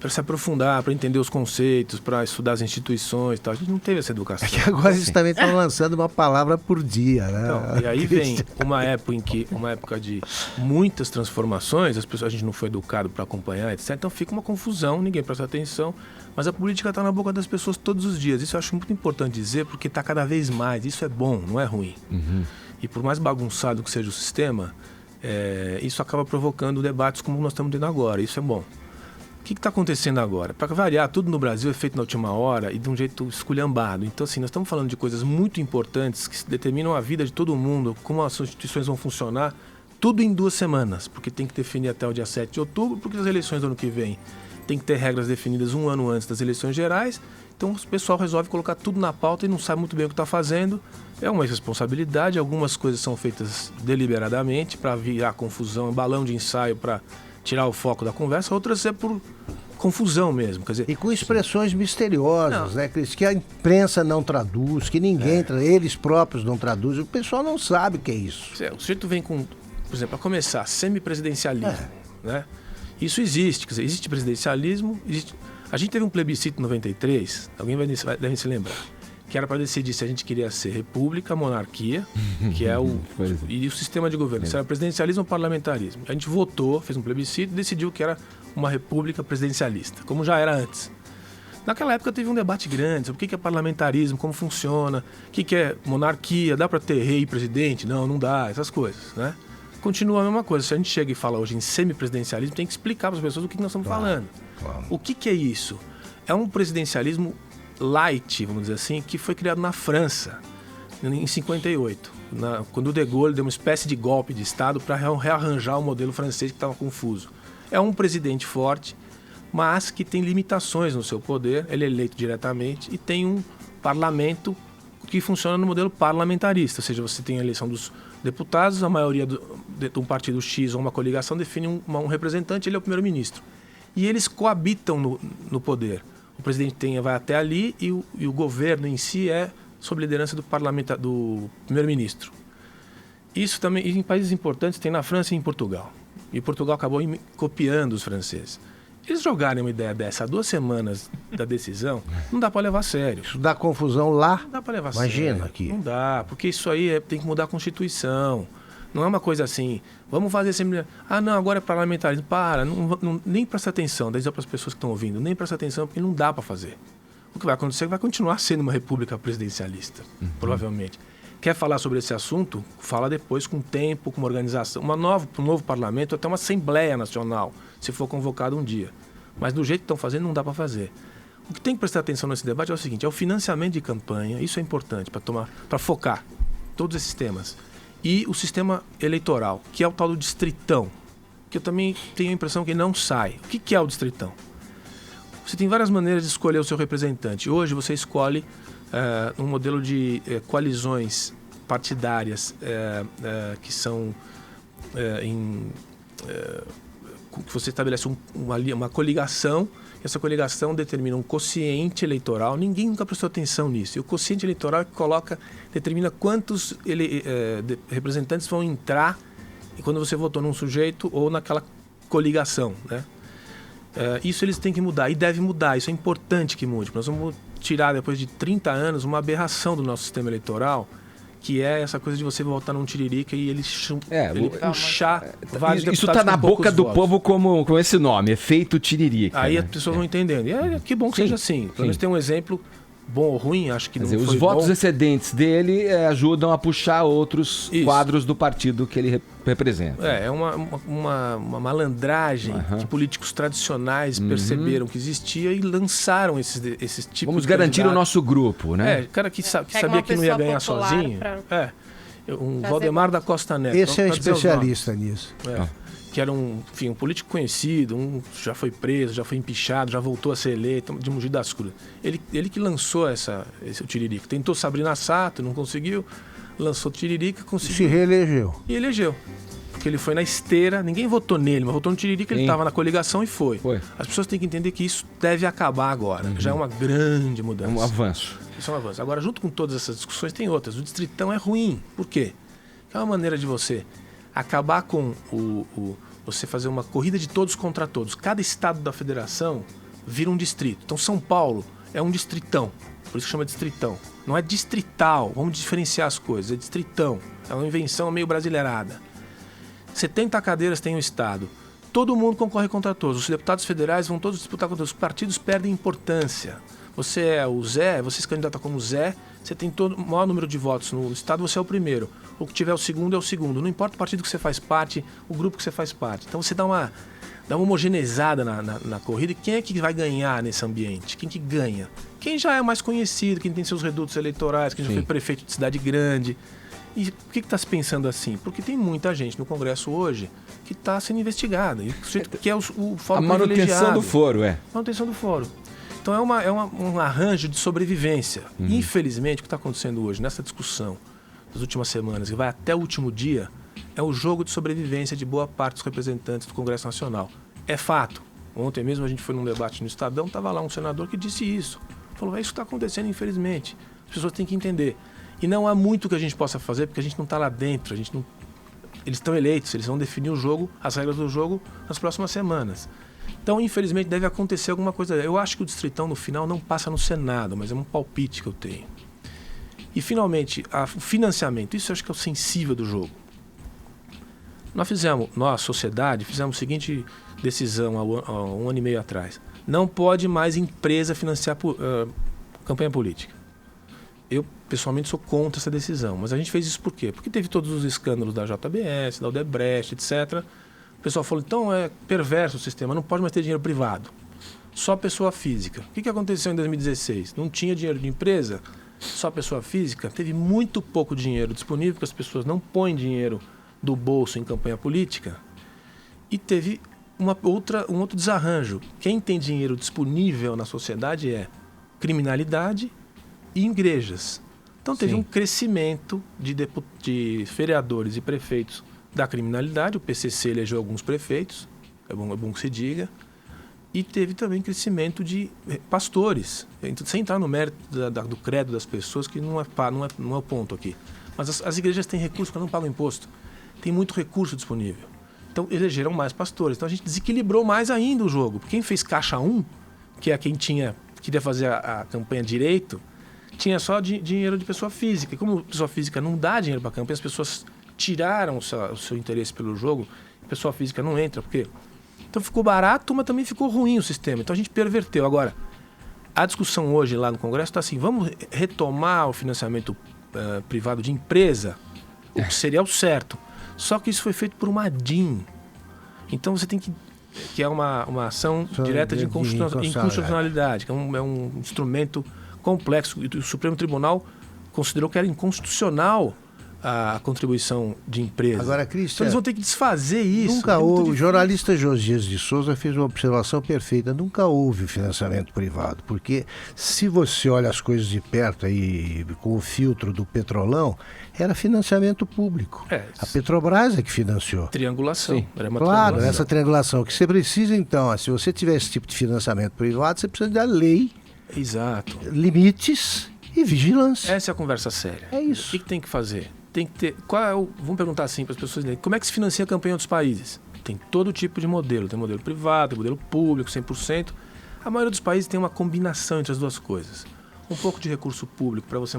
se aprofundar, para entender os conceitos, para estudar as instituições e tal. A gente não teve essa educação. É que agora eles também estão lançando uma palavra por dia, né? Então, e aí vem uma época de muitas transformações, a gente não foi educado para acompanhar, etc. Então fica uma confusão, ninguém presta atenção, mas a política está na boca das pessoas todos os dias. Isso eu acho muito importante dizer, porque está cada vez mais. Isso é bom, não é ruim. Uhum. E por mais bagunçado que seja o sistema, isso acaba provocando debates como nós estamos tendo agora. Isso é bom. O que está acontecendo agora? Para variar, tudo no Brasil é feito na última hora e de um jeito esculhambado. Então, assim, nós estamos falando de coisas muito importantes que determinam a vida de todo mundo, como as instituições vão funcionar, tudo em 2 semanas, porque tem que definir até o dia 7 de outubro, porque as eleições do ano que vem tem que ter regras definidas 1 ano antes das eleições gerais. Então, o pessoal resolve colocar tudo na pauta e não sabe muito bem o que está fazendo. É uma irresponsabilidade, algumas coisas são feitas deliberadamente para virar confusão, balão de ensaio para tirar o foco da conversa, outras é por confusão mesmo. Quer dizer, e com expressões misteriosas, né, Cris? Que a imprensa não traduz, que ninguém, eles próprios não traduzem, o pessoal não sabe o que é isso. O sujeito vem com, por exemplo, para começar, semipresidencialismo, né? Isso existe, quer dizer, existe presidencialismo, a gente teve um plebiscito em 93, alguém deve se lembrar, que era para decidir se a gente queria ser república, monarquia, que é e o sistema de governo, se era presidencialismo ou parlamentarismo. A gente votou, fez um plebiscito e decidiu que era uma república presidencialista, como já era antes. Naquela época teve um debate grande sobre o que é parlamentarismo, como funciona, o que é monarquia, dá para ter rei e presidente? Não dá, essas coisas, né? Continua a mesma coisa. Se a gente chega e fala hoje em semipresidencialismo, tem que explicar para as pessoas o que nós estamos falando. Claro. O que é isso? É um presidencialismo light, vamos dizer assim, que foi criado na França, em 58, quando o De Gaulle deu uma espécie de golpe de Estado para rearranjar o modelo francês que estava confuso. É um presidente forte, mas que tem limitações no seu poder, ele é eleito diretamente e tem um parlamento que funciona no modelo parlamentarista, ou seja, você tem a eleição dos deputados, a maioria de um partido X ou uma coligação define um representante, ele é o primeiro-ministro. E eles coabitam no poder. O presidente vai até ali e o governo em si é sob liderança do primeiro-ministro. Isso também em países importantes tem na França e em Portugal. E Portugal acabou copiando os franceses. Eles jogarem uma ideia dessa há 2 semanas da decisão, não dá para levar a sério. Isso dá confusão lá. Não dá para levar a sério. Imagina aqui. Não dá, porque isso aí tem que mudar a Constituição. Não é uma coisa assim, vamos fazer sempre... não, agora é parlamentarismo. Nem presta atenção, daí dizer para as pessoas que estão ouvindo, nem presta atenção, porque não dá para fazer. O que vai acontecer é que vai continuar sendo uma república presidencialista, provavelmente. Quer falar sobre esse assunto? Fala depois, com tempo, com uma organização. Um novo parlamento, até uma Assembleia Nacional, se for convocado um dia. Mas do jeito que estão fazendo, não dá para fazer. O que tem que prestar atenção nesse debate é o seguinte, é o financiamento de campanha, isso é importante para focar. todos esses temas. E o sistema eleitoral, que é o tal do distritão, que eu também tenho a impressão que não sai. O que é o distritão? Você tem várias maneiras de escolher o seu representante. Hoje você escolhe um modelo de coalizões partidárias que são que você estabelece uma coligação. Essa coligação determina um quociente eleitoral. Ninguém nunca prestou atenção nisso. E o quociente eleitoral é que determina quantos representantes vão entrar quando você votou num sujeito ou naquela coligação, né? Isso eles têm que mudar, e deve mudar. Isso é importante que mude. Nós vamos tirar, depois de 30 anos, uma aberração do nosso sistema eleitoral, que é essa coisa de você votar num tiririca e ele puxar vários deputados. Isso está na boca do povo com esse nome, efeito tiririca. Aí né? as pessoas vão entendendo. E que bom que seja assim. Pelo menos tem um exemplo bom ou ruim, acho que não foi bom. Os votos excedentes dele ajudam a puxar outros quadros do partido que ele representa. É uma malandragem que políticos tradicionais perceberam que existia e lançaram esses tipos Vamos de garantir candidato. O nosso grupo, né? Cara que sabia que não ia ganhar sozinho. Valdemar da Costa Neto. Esse é um especialista nisso. Que era um político conhecido, já foi preso, já foi empichado, já voltou a ser eleito, de Mogi das Cruzes. Ele que lançou o Tiririca. Tentou Sabrina Sato, não conseguiu, lançou o Tiririca, conseguiu. Se reelegeu. E elegeu. Porque ele foi na esteira, ninguém votou nele, mas votou no Tiririca, ele estava na coligação e foi. As pessoas têm que entender que isso deve acabar agora. Já é uma grande mudança. Um avanço. Isso é um avanço. Agora, junto com todas essas discussões, tem outras. O distritão é ruim. Por quê? É uma maneira de você acabar com você fazer uma corrida de todos contra todos. Cada estado da federação vira um distrito. Então São Paulo é um distritão, por isso que chama distritão. Não é distrital, vamos diferenciar as coisas, é distritão. É uma invenção meio brasileirada. 70 cadeiras tem o estado. Todo mundo concorre contra todos. Os deputados federais vão todos disputar contra todos. Os partidos perdem importância. Você é o Zé, você se candidata como Zé, você tem o maior número de votos no estado, você é o primeiro. O que tiver o segundo é o segundo. Não importa o partido que você faz parte, o grupo que você faz parte. Então você dá uma homogeneizada na corrida. E quem é que vai ganhar nesse ambiente? Quem que ganha? Quem já é mais conhecido, quem tem seus redutos eleitorais, quem já foi prefeito de cidade grande. E por que está se pensando assim? Porque tem muita gente no Congresso hoje que está sendo investigada. E que é o fórum privilegiado. A manutenção do foro, Manutenção do foro. Então é um arranjo de sobrevivência. Infelizmente, o que está acontecendo hoje, nessa discussão das últimas semanas, que vai até o último dia, é o jogo de sobrevivência de boa parte dos representantes do Congresso Nacional. É fato. Ontem mesmo a gente foi num debate no Estadão, estava lá um senador que disse isso. Falou, isso que está acontecendo, infelizmente. As pessoas têm que entender. E não há muito que a gente possa fazer, porque a gente não está lá dentro. Eles estão eleitos, eles vão definir o jogo, as regras do jogo, nas próximas semanas. Então, infelizmente, deve acontecer alguma coisa. Eu acho que o distritão, no final, não passa no Senado, mas é um palpite que eu tenho. E, finalmente, o financiamento. Isso eu acho que é o sensível do jogo. Nós, sociedade, fizemos a seguinte decisão há um ano e meio atrás. Não pode mais empresa financiar campanha política. Eu, pessoalmente, sou contra essa decisão. Mas a gente fez isso por quê? Porque teve todos os escândalos da JBS, da Odebrecht, etc., o pessoal falou, então é perverso o sistema, não pode mais ter dinheiro privado. Só pessoa física. O que aconteceu em 2016? Não tinha dinheiro de empresa, só pessoa física. Teve muito pouco dinheiro disponível, porque as pessoas não põem dinheiro do bolso em campanha política. E teve um outro desarranjo. Quem tem dinheiro disponível na sociedade é criminalidade e igrejas. Então teve um crescimento de vereadores e prefeitos da criminalidade. O PCC elegeu alguns prefeitos, é bom que se diga, e teve também crescimento de pastores, sem entrar no mérito do credo das pessoas, que não é o ponto aqui. Mas as igrejas têm recursos que não pagam imposto, tem muito recurso disponível. Então elegeram mais pastores, então a gente desequilibrou mais ainda o jogo. Quem fez caixa 1, que é quem queria fazer a campanha direito, tinha só dinheiro de pessoa física. E como pessoa física não dá dinheiro para a campanha, as pessoas tiraram o seu interesse pelo jogo, a pessoa física não entra, porque... Então ficou barato, mas também ficou ruim o sistema. Então a gente perverteu. Agora, a discussão hoje lá no Congresso está assim, vamos retomar o financiamento privado de empresa, o que seria o certo. Só que isso foi feito por uma DIN. Então você tem que é uma ação direta de inconstitucionalidade, que é um instrumento complexo. E o Supremo Tribunal considerou que era inconstitucional a contribuição de empresas. Agora, Então Cristian, eles vão ter que desfazer isso. nunca É muito houve. O difícil. jornalista Josias de Souza fez uma observação perfeita. Nunca houve financiamento privado, porque se você olha as coisas de perto aí, com o filtro do Petrolão, era financiamento público. A Petrobras é que financiou. Triangulação. Era uma Claro, triangulação. essa triangulação. O que você precisa, então, se você tiver esse tipo de financiamento privado, você precisa da lei, Exato. limites e vigilância. Essa é a conversa séria. É isso. O que tem que fazer? Tem que ter. Vamos perguntar assim para as pessoas entenderem. Como é que se financia a campanha dos países? Tem todo tipo de modelo. Tem modelo privado, tem modelo público, 100%. A maioria dos países tem uma combinação entre as duas coisas. Um pouco de recurso público para você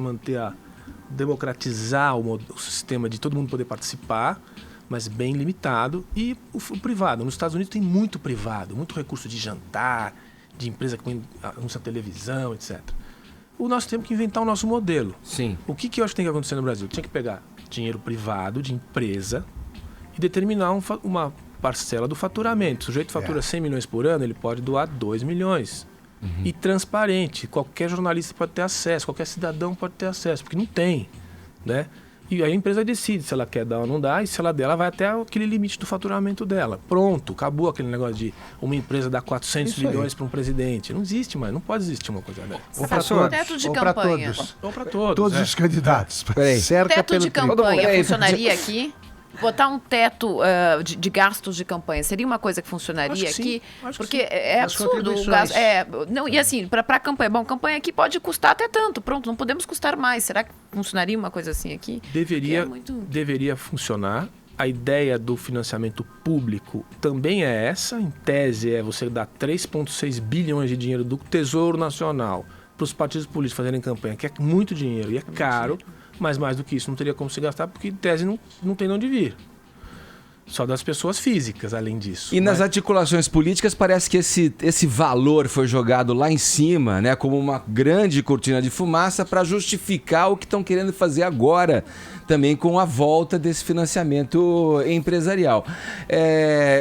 democratizar o sistema de todo mundo poder participar, mas bem limitado. E o privado. Nos Estados Unidos tem muito privado, muito recurso de jantar, de empresa que põe anúncio na televisão, etc. Nós temos que inventar o nosso modelo. Sim. O que eu acho que tem que acontecer no Brasil? Tinha que pegar dinheiro privado, de empresa, e determinar uma parcela do faturamento. O sujeito fatura 100 milhões por ano, ele pode doar 2 milhões. E transparente. Qualquer jornalista pode ter acesso, qualquer cidadão pode ter acesso, porque não tem, né? E aí a empresa decide se ela quer dar ou não dá, e se ela der, ela vai até aquele limite do faturamento dela. Pronto, acabou aquele negócio de uma empresa dar 400 milhões para um presidente. Não existe mais, não pode existir uma coisa dessa. Ou para todos. Teto de Ou para campanha. todos. Ou para todos. Todos os candidatos. Peraí. Cerca Teto pelo de trigo. campanha Peraí, funcionaria aqui? Botar um teto de gastos de campanha seria uma coisa que funcionaria Acho que aqui? sim, acho que Porque sim. é As absurdo o contribuições. gasto. Não, e assim, para a campanha, campanha aqui pode custar até tanto. Pronto, não podemos custar mais. Será que funcionaria uma coisa assim aqui? Deveria funcionar. A ideia do financiamento público também é essa. Em tese, é você dar 3,6 bilhões de dinheiro do Tesouro Nacional para os partidos políticos fazerem campanha, que é muito dinheiro e é caro, mas mais do que isso não teria como se gastar, porque em tese não tem de onde vir. Só das pessoas físicas, além disso. E nas articulações políticas parece que esse valor foi jogado lá em cima, né, como uma grande cortina de fumaça para justificar o que estão querendo fazer agora, também com a volta desse financiamento empresarial.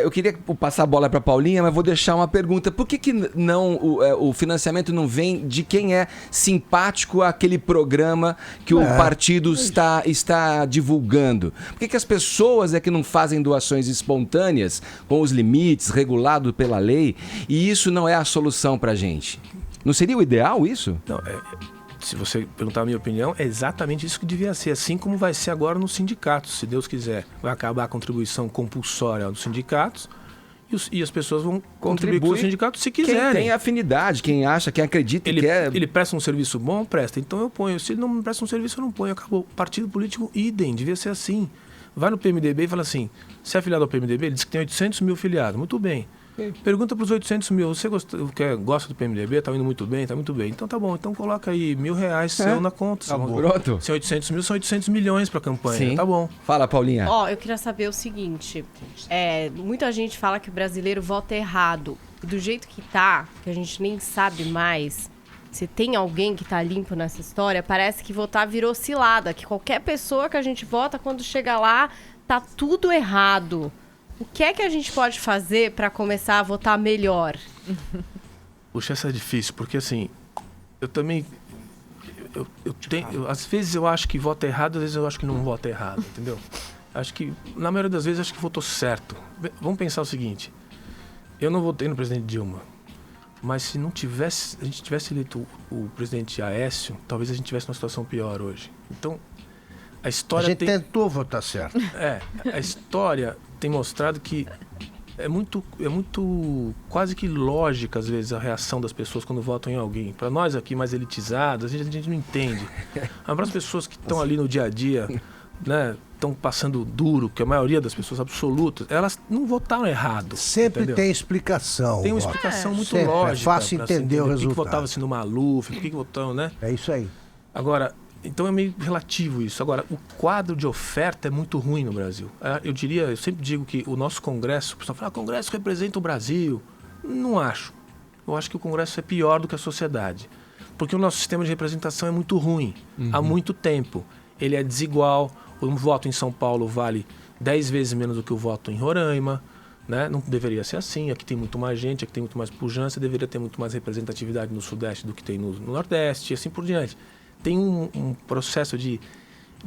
Eu queria passar a bola para a Paulinha, mas vou deixar uma pergunta. Por que não o financiamento não vem de quem é simpático àquele programa que o partido está divulgando? Por que as pessoas é que não fazem doações espontâneas, com os limites, regulado pela lei, e isso não é a solução para a gente? Não seria o ideal isso? Não, se você perguntar a minha opinião, é exatamente isso que devia ser, assim como vai ser agora nos sindicatos. Se Deus quiser, vai acabar a contribuição compulsória dos sindicatos e as pessoas vão contribuir com os sindicatos se quiserem. Quem tem afinidade, quem acha, quem acredita e quer... Ele presta um serviço bom? Presta. Então eu ponho. Se ele não presta um serviço, eu não ponho. Acabou. Partido político, idem. Devia ser assim. Vai no PMDB e fala assim, você é afiliado ao PMDB? Ele diz que tem 800 mil filiados. Muito bem. Pergunta para os 800 mil, você gosta do PMDB? Está indo muito bem? Está muito bem. Então tá bom, então coloca aí R$1.000 seu na conta. Pronto. Se é 800 mil, são 800 milhões para a campanha. Sim. Tá bom. Fala, Paulinha. Eu queria saber o seguinte, muita gente fala que o brasileiro vota errado. E do jeito que tá, que a gente nem sabe mais, se tem alguém que tá limpo nessa história, parece que votar virou cilada, que qualquer pessoa que a gente vota, quando chega lá, tá tudo errado. O que é que a gente pode fazer para começar a votar melhor? Puxa, essa é difícil, porque assim, eu também... às vezes eu acho que vota errado, às vezes eu acho que não vota errado, entendeu? Acho que, na maioria das vezes, acho que votou certo. Vamos pensar o seguinte, eu não votei no presidente Dilma, mas se a gente tivesse eleito o presidente Aécio, talvez a gente tivesse uma situação pior hoje. Então, a história A gente tentou votar certo. a história tem mostrado que é muito quase que lógica, às vezes, a reação das pessoas quando votam em alguém. Para nós aqui, mais elitizados, a gente não entende. Mas para as pessoas que estão ali no dia a dia, né, estão passando duro, que a maioria das pessoas absolutas, elas não votaram errado. Sempre entendeu? tem explicação. Tem uma explicação muito sempre. lógica. É fácil pra se entender o Por que resultado. votava-se no Maluf, por que votavam, né? É isso aí. Agora, então é meio relativo isso. Agora, o quadro de oferta é muito ruim no Brasil. Eu sempre digo que o nosso Congresso, o pessoal fala, o Congresso representa o Brasil. Não acho. Eu acho que o Congresso é pior do que a sociedade. Porque o nosso sistema de representação é muito ruim. Há muito tempo. Ele é desigual. Um voto em São Paulo vale 10 vezes menos do que o voto em Roraima. Né? Não deveria ser assim. Aqui tem muito mais gente, aqui tem muito mais pujança. Deveria ter muito mais representatividade no Sudeste do que tem no Nordeste e assim por diante. Tem um processo de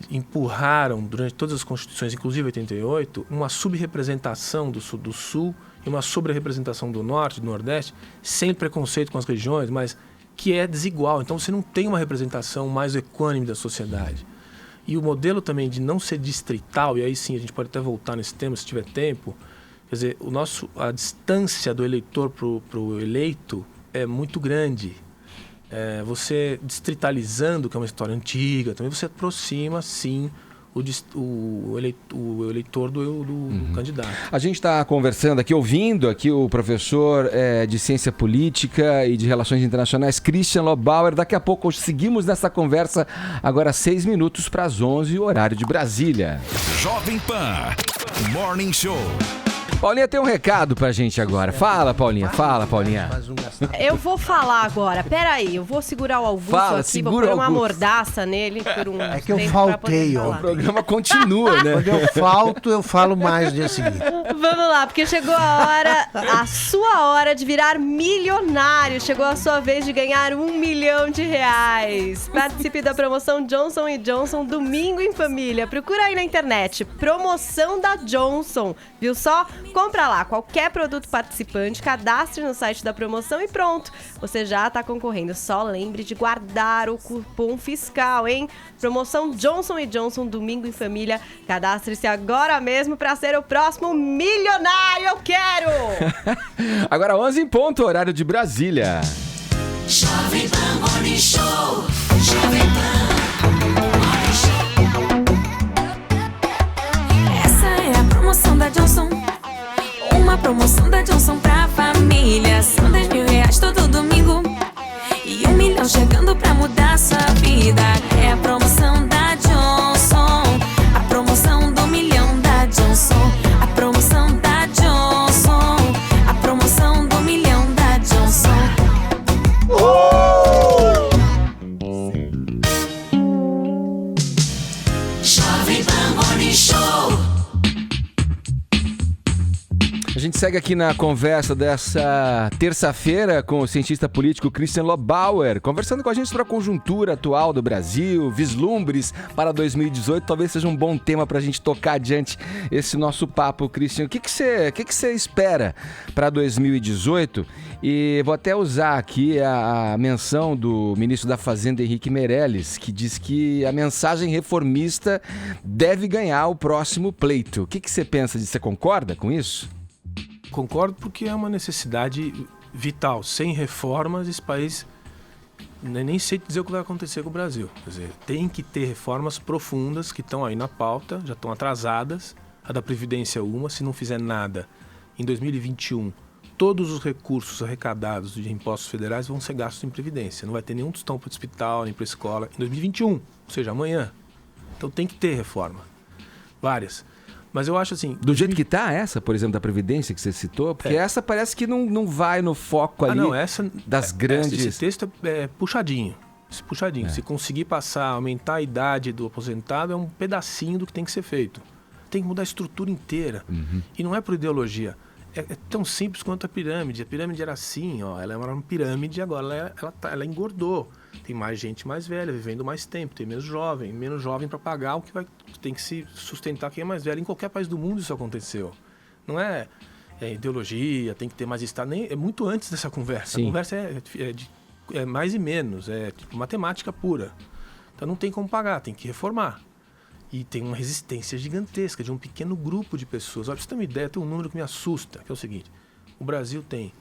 empurraram durante todas as constituições, inclusive 88, uma subrepresentação do Sul e uma sobre-representação do Norte, do Nordeste, sem preconceito com as regiões, mas que é desigual. Então você não tem uma representação mais equânime da sociedade. E o modelo também de não ser distrital, e aí sim a gente pode até voltar nesse tema se tiver tempo, quer dizer, a distância do eleitor para o eleito é muito grande. Você distritalizando, que é uma história antiga, também você aproxima, sim, o eleitor do candidato. A gente está conversando aqui, ouvindo aqui o professor de Ciência Política e de Relações Internacionais, Christian Lobauer. Daqui a pouco seguimos nessa conversa, agora 6 minutos para as 11, horário de Brasília. Jovem Pan Morning Show. Paulinha tem um recado pra gente agora. Fala, Paulinha. Eu vou falar agora. Peraí, eu vou segurar o Augusto aqui, vou pôr uma mordaça nele por um É que eu faltei, ó. O programa continua, né? Quando eu falto, eu falo mais no dia seguinte. Vamos lá, porque chegou a sua hora de virar milionário. Chegou a sua vez de ganhar R$1 milhão. Participe da promoção Johnson & Johnson Domingo em Família. Procura aí na internet, promoção da Johnson. Viu só? Compra lá qualquer produto participante, cadastre no site da promoção e pronto. Você já está concorrendo. Só lembre de guardar o cupom fiscal, hein? Promoção Johnson & Johnson Domingo em Família. Cadastre-se agora mesmo para ser o próximo milionário. Eu quero! Agora 11 em ponto, horário de Brasília. Jovem Pan Morning Show. Jovem Pan Morning Show. Essa é a promoção da Johnson. Uma promoção da Johnson pra família. São R$10.000 todo domingo e R$1 milhão chegando pra mudar sua vida. É a promoção da Johnson. A promoção do milhão da Johnson. A promoção da Johnson. A promoção do milhão da Johnson. Jovem Pan Morning Show. A gente segue aqui na conversa dessa terça-feira com o cientista político Christian Lobauer, conversando com a gente sobre a conjuntura atual do Brasil, vislumbres para 2018. Talvez seja um bom tema para a gente tocar adiante esse nosso papo, Christian. O que você espera para 2018? E vou até usar aqui a menção do ministro da Fazenda, Henrique Meirelles, que diz que a mensagem reformista deve ganhar o próximo pleito. O que você pensa disso? Você concorda com isso? Concordo, porque é uma necessidade vital. Sem reformas, esse país, nem sei dizer o que vai acontecer com o Brasil. Quer dizer, tem que ter reformas profundas que estão aí na pauta, já estão atrasadas. A da Previdência se não fizer nada, em 2021, todos os recursos arrecadados de impostos federais vão ser gastos em Previdência. Não vai ter nenhum tostão para o hospital, nem para a escola, em 2021, ou seja, amanhã. Então tem que ter reforma. Várias. Mas eu acho assim... Do jeito que está essa, por exemplo, da Previdência que você citou, porque essa parece que não vai no foco ali das grandes... Esse texto é puxadinho. Se conseguir aumentar a idade do aposentado, é um pedacinho do que tem que ser feito. Tem que mudar a estrutura inteira. E não é por ideologia. É tão simples quanto a pirâmide. A pirâmide era assim, ó, ela era uma pirâmide, agora ela engordou. Tem mais gente mais velha, vivendo mais tempo, tem menos jovem para pagar o que tem que se sustentar quem é mais velho. Em qualquer país do mundo isso aconteceu. Não é ideologia, tem que ter mais Estado, é muito antes dessa conversa. Sim. A conversa é mais e menos, é tipo matemática pura. Então não tem como pagar, tem que reformar. E tem uma resistência gigantesca de um pequeno grupo de pessoas. Olha, pra você ter uma ideia, tem um número que me assusta, que é o seguinte: o Brasil tem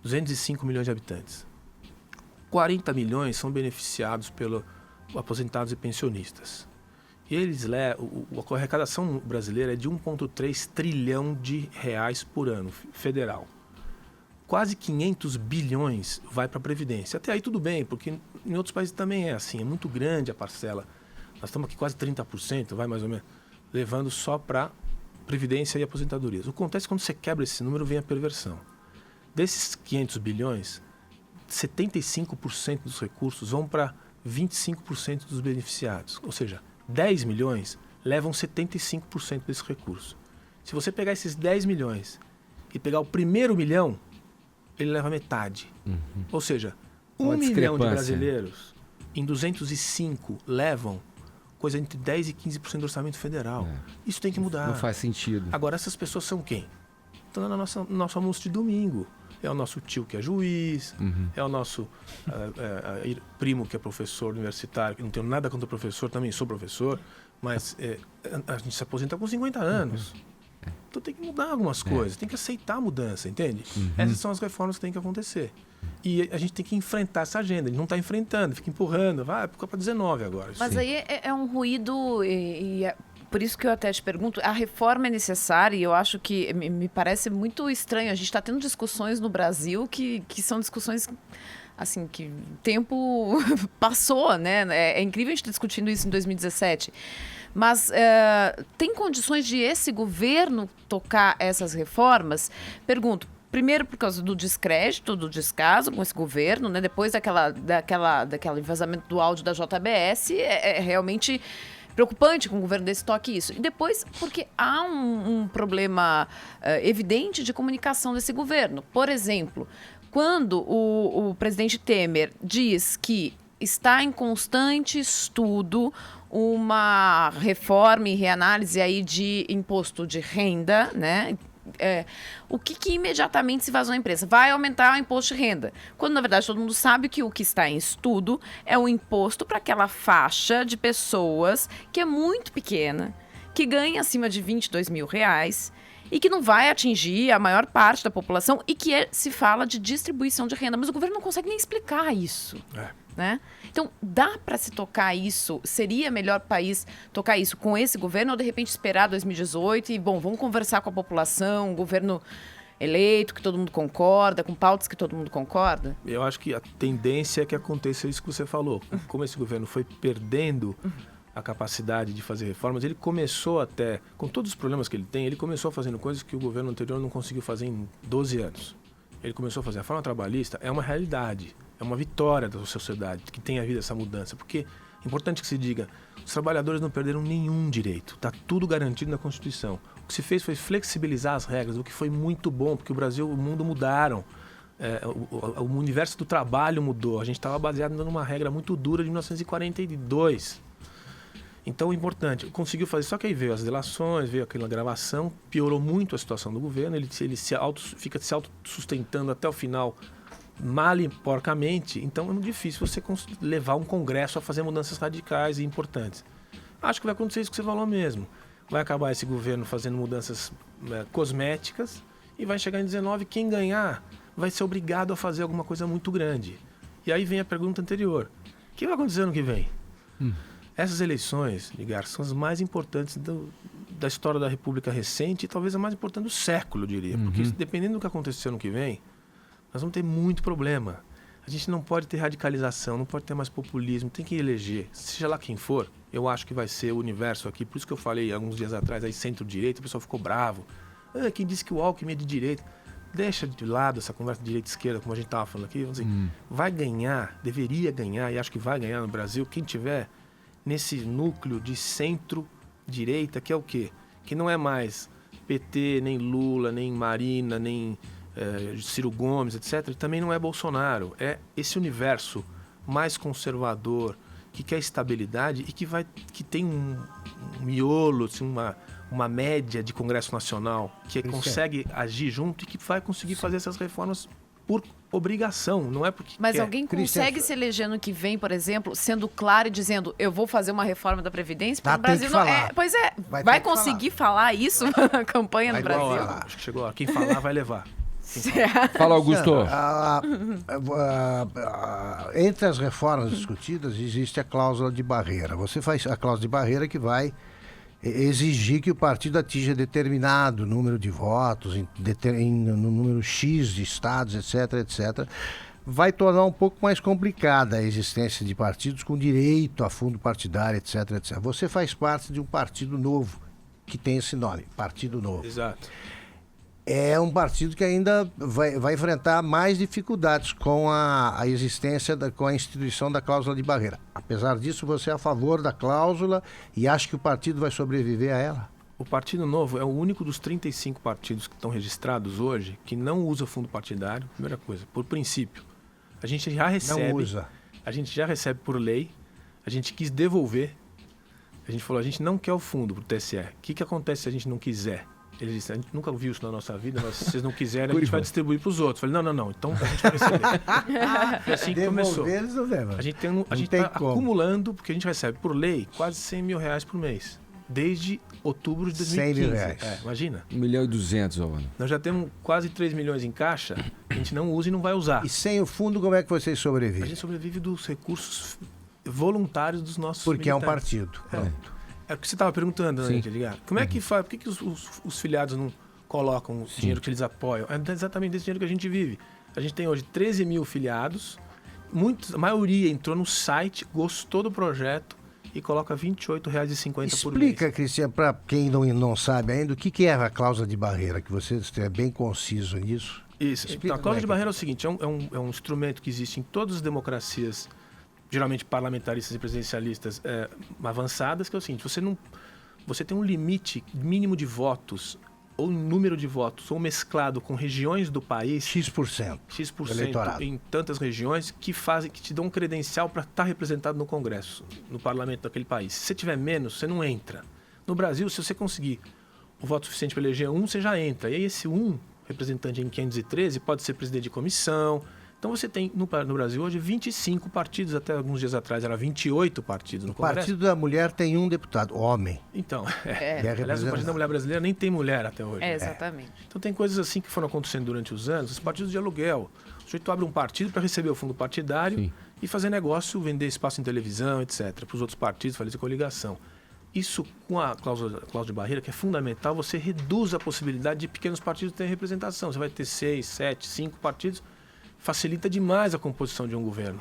205 milhões de habitantes. 40 milhões são beneficiados pelos aposentados e pensionistas. E a arrecadação brasileira é de 1,3 trilhão de reais por ano, federal. Quase 500 bilhões vai para a Previdência. Até aí tudo bem, porque em outros países também é assim, é muito grande a parcela. Nós estamos aqui quase 30%, vai mais ou menos, levando só para Previdência e aposentadorias. O que acontece quando você quebra esse número, vem a perversão. Desses 500 bilhões, 75% dos recursos vão para 25% dos beneficiados. Ou seja, 10 milhões levam 75% desse recurso. Se você pegar esses 10 milhões e pegar o primeiro milhão, ele leva metade. Ou seja, 1 milhão de brasileiros em 205 levam coisa entre 10% e 15% do orçamento federal. Isso tem que mudar. Não faz sentido. Agora, essas pessoas são quem? Estão no nosso almoço de domingo. É o nosso tio que é juiz, é o nosso primo que é professor universitário, que não tenho nada contra o professor, também sou professor, mas a gente se aposenta com 50 anos. Então tem que mudar algumas coisas, tem que aceitar a mudança, entende? Essas são as reformas que têm que acontecer. E a gente tem que enfrentar essa agenda. Ele não está enfrentando, fica empurrando, vai para 19 agora. Mas aí é um ruído por isso que eu até te pergunto, a reforma é necessária e eu acho que me parece muito estranho. A gente está tendo discussões no Brasil que são discussões assim, que o tempo passou, né? É incrível a gente estar discutindo isso em 2017. Mas tem condições de esse governo tocar essas reformas? Pergunto, primeiro por causa do descrédito, do descaso com esse governo, né? Depois daquele vazamento do áudio da JBS, é realmente preocupante com um governo desse toque isso. E depois, porque há um problema evidente de comunicação desse governo. Por exemplo, quando o presidente Temer diz que está em constante estudo uma reforma e reanálise aí de imposto de renda, né? O que imediatamente se vazou na imprensa? Vai aumentar o imposto de renda. Quando, na verdade, todo mundo sabe que o que está em estudo é um imposto para aquela faixa de pessoas que é muito pequena, que ganha acima de R$22 mil e que não vai atingir a maior parte da população e que se fala de distribuição de renda. Mas o governo não consegue nem explicar isso. Né? Então, dá para se tocar isso? Seria melhor país tocar isso com esse governo ou, de repente, esperar 2018 e, vamos conversar com a população, um governo eleito, que todo mundo concorda, com pautas que todo mundo concorda? Eu acho que a tendência é que aconteça isso que você falou. Como esse governo foi perdendo a capacidade de fazer reformas, ele começou até, com todos os problemas que ele tem, ele começou fazendo coisas que o governo anterior não conseguiu fazer em 12 anos. Ele começou a fazer a reforma trabalhista, é uma realidade. É uma vitória da sociedade que tenha havido essa mudança. Porque é importante que se diga, os trabalhadores não perderam nenhum direito. Está tudo garantido na Constituição. O que se fez foi flexibilizar as regras, o que foi muito bom, porque o Brasil e o mundo mudaram. O universo do trabalho mudou. A gente estava baseado numa regra muito dura de 1942. Então, é importante. Conseguiu fazer, só que aí veio as delações, veio aquela gravação, piorou muito a situação do governo. Ele fica se autossustentando até o final, mal e porcamente. Então é muito difícil você levar um congresso a fazer mudanças radicais e importantes. Acho que vai acontecer isso que você falou mesmo. Vai acabar esse governo fazendo mudanças cosméticas e vai chegar em 19, quem ganhar vai ser obrigado a fazer alguma coisa muito grande. E aí vem a pergunta anterior. O que vai acontecer ano que vem? Essas eleições, Edgar, são as mais importantes da história da República recente e talvez a mais importante do século, eu diria. Porque dependendo do que acontecer ano que vem, nós vamos ter muito problema. A gente não pode ter radicalização, não pode ter mais populismo, tem que eleger, seja lá quem for. Eu acho que vai ser o universo aqui, por isso que eu falei alguns dias atrás, aí centro-direita, o pessoal ficou bravo. Quem disse que o Alckmin é de direita? Deixa de lado essa conversa de direita e esquerda, como a gente estava falando aqui. Vamos dizer, vai ganhar, deveria ganhar, e acho que vai ganhar no Brasil, quem tiver nesse núcleo de centro-direita, que é o quê? Que não é mais PT, nem Lula, nem Marina, nem Ciro Gomes, etc. Também não é Bolsonaro. É esse universo mais conservador, que quer estabilidade e que tem um miolo, assim, uma média de Congresso Nacional, que consegue agir junto e que vai conseguir fazer essas reformas por obrigação, não é porque Mas quer. alguém consegue se eleger no que vem, por exemplo, sendo claro e dizendo, eu vou fazer uma reforma da Previdência? Porque o Brasil não pois é, vai conseguir falar isso na campanha no Brasil? Acho que chegou a hora. Quem falar vai levar. Fala, Augusto. Entre as reformas discutidas existe a cláusula de barreira. Você faz a cláusula de barreira que vai exigir que o partido atinja determinado número de votos, no número X de estados, etc. Vai tornar um pouco mais complicada a existência de partidos com direito a fundo partidário, etc. Você faz parte de um partido novo, que tem esse nome, Partido Novo. Exato. É um partido que ainda vai enfrentar mais dificuldades com a existência, com a instituição da cláusula de barreira. Apesar disso, você é a favor da cláusula e acha que o partido vai sobreviver a ela? O Partido Novo é o único dos 35 partidos que estão registrados hoje que não usa fundo partidário, primeira coisa, por princípio. A gente já recebe. Não usa. A gente já recebe por lei, a gente quis devolver. A gente falou, a gente não quer o fundo pro TSE. O que acontece se a gente não quiser? Ele disse, a gente nunca viu isso na nossa vida, mas se vocês não quiserem, a gente vai distribuir para os outros. Eu falei, não, então a gente vai receber. Foi assim que começou. Eles não devem. A gente está acumulando, porque a gente recebe, por lei, quase 100 mil reais por mês. Desde outubro de 2015. 100 mil reais. Imagina. 1.200.000 ao ano. Nós já temos quase 3 milhões em caixa, a gente não usa e não vai usar. E sem o fundo, como é que vocês A sobrevivem? gente sobrevive dos recursos voluntários dos nossos Porque militantes. é um partido. É o que você estava perguntando, né, Sim. Edgar? Como é que faz? Por que os filiados não colocam o dinheiro que eles apoiam? É exatamente desse dinheiro que a gente vive. A gente tem hoje 13 mil filiados, a maioria entrou no site, gostou do projeto e coloca R$ 28,50 por mês. Explica, Cristiano, para quem não sabe ainda, o que é a cláusula de barreira, que você é bem conciso nisso. Isso. Explica Então, a cláusula de como é barreira é o seguinte, é um instrumento que existe em todas as democracias, geralmente parlamentaristas e presidencialistas avançadas, que é o seguinte, você tem um limite mínimo de votos, ou número de votos, ou mesclado com regiões do país, X% eleitorado. em tantas regiões, que te dão um credencial para estar representado no Congresso, no parlamento daquele país. Se você tiver menos, você não entra. No Brasil, se você conseguir o voto suficiente para eleger um, você já entra. E aí esse representante em 513 pode ser presidente de comissão. Então você tem no Brasil hoje 25 partidos, até alguns dias atrás era 28 partidos no O Congresso. Partido da Mulher tem um deputado, homem. Então, Aliás, o Partido da Mulher Brasileira nem tem mulher até hoje. Exatamente. Então tem coisas assim que foram acontecendo durante os anos, os partidos de aluguel. O sujeito abre um partido para receber o fundo partidário e fazer negócio, vender espaço em televisão, etc. Para os outros partidos, fazer coligação. Isso, com a cláusula de barreira, que é fundamental, você reduz a possibilidade de pequenos partidos terem representação. Você vai ter 6, 7, 5 partidos, facilita demais a composição de um governo.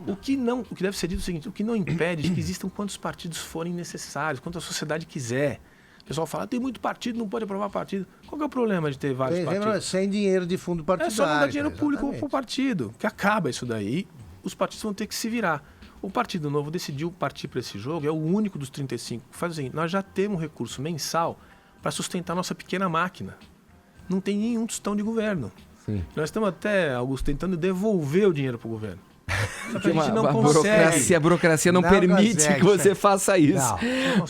O que deve ser dito é o seguinte, o que não impede de que existam quantos partidos forem necessários, quanto a sociedade quiser. O pessoal fala, tem muito partido, não pode aprovar partido. Qual que é o problema de ter vários partidos? Sem dinheiro de fundo partidário. É só não dar dinheiro público para o partido, que acaba isso daí. Os partidos vão ter que se virar. O Partido Novo decidiu partir para esse jogo, é o único dos 35 que faz o seguinte, nós já temos um recurso mensal para sustentar nossa pequena máquina. Não tem nenhum tostão de governo. Sim. Nós estamos até, Augusto, tentando devolver o dinheiro para o governo. Só que a gente não a consegue. burocracia não permite consegue, que você faça isso.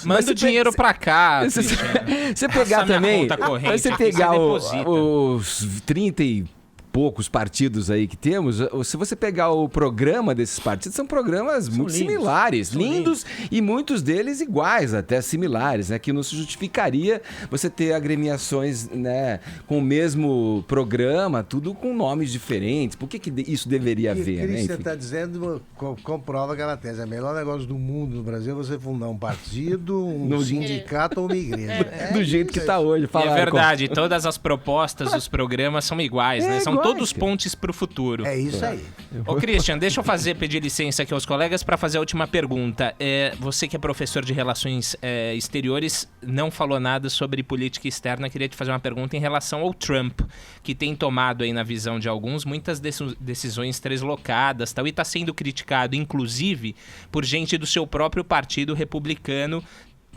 Manda o dinheiro pra cá. Você pegar também, você pegar os 30 e poucos partidos aí que temos, se você pegar o programa desses partidos, são programas muito similares, lindos e muitos deles iguais, até similares, né? Que não se justificaria você ter agremiações, né, com o mesmo programa, tudo com nomes diferentes. Por que isso deveria haver, né? Você está dizendo, comprova aquela tese. É o melhor negócio do mundo no Brasil é você fundar um partido, sindicato ou uma igreja. Do jeito que está hoje. E é verdade, todas as propostas, os programas são iguais, né? São todos pontes para o futuro. É isso aí. Ô, Christian, deixa eu pedir licença aqui aos colegas para fazer a última pergunta. Você que é professor de Relações Exteriores, não falou nada sobre política externa. Queria te fazer uma pergunta em relação ao Trump, que tem tomado aí, na visão de alguns, muitas decisões translocadas, tal, e está sendo criticado, inclusive, por gente do seu próprio partido republicano.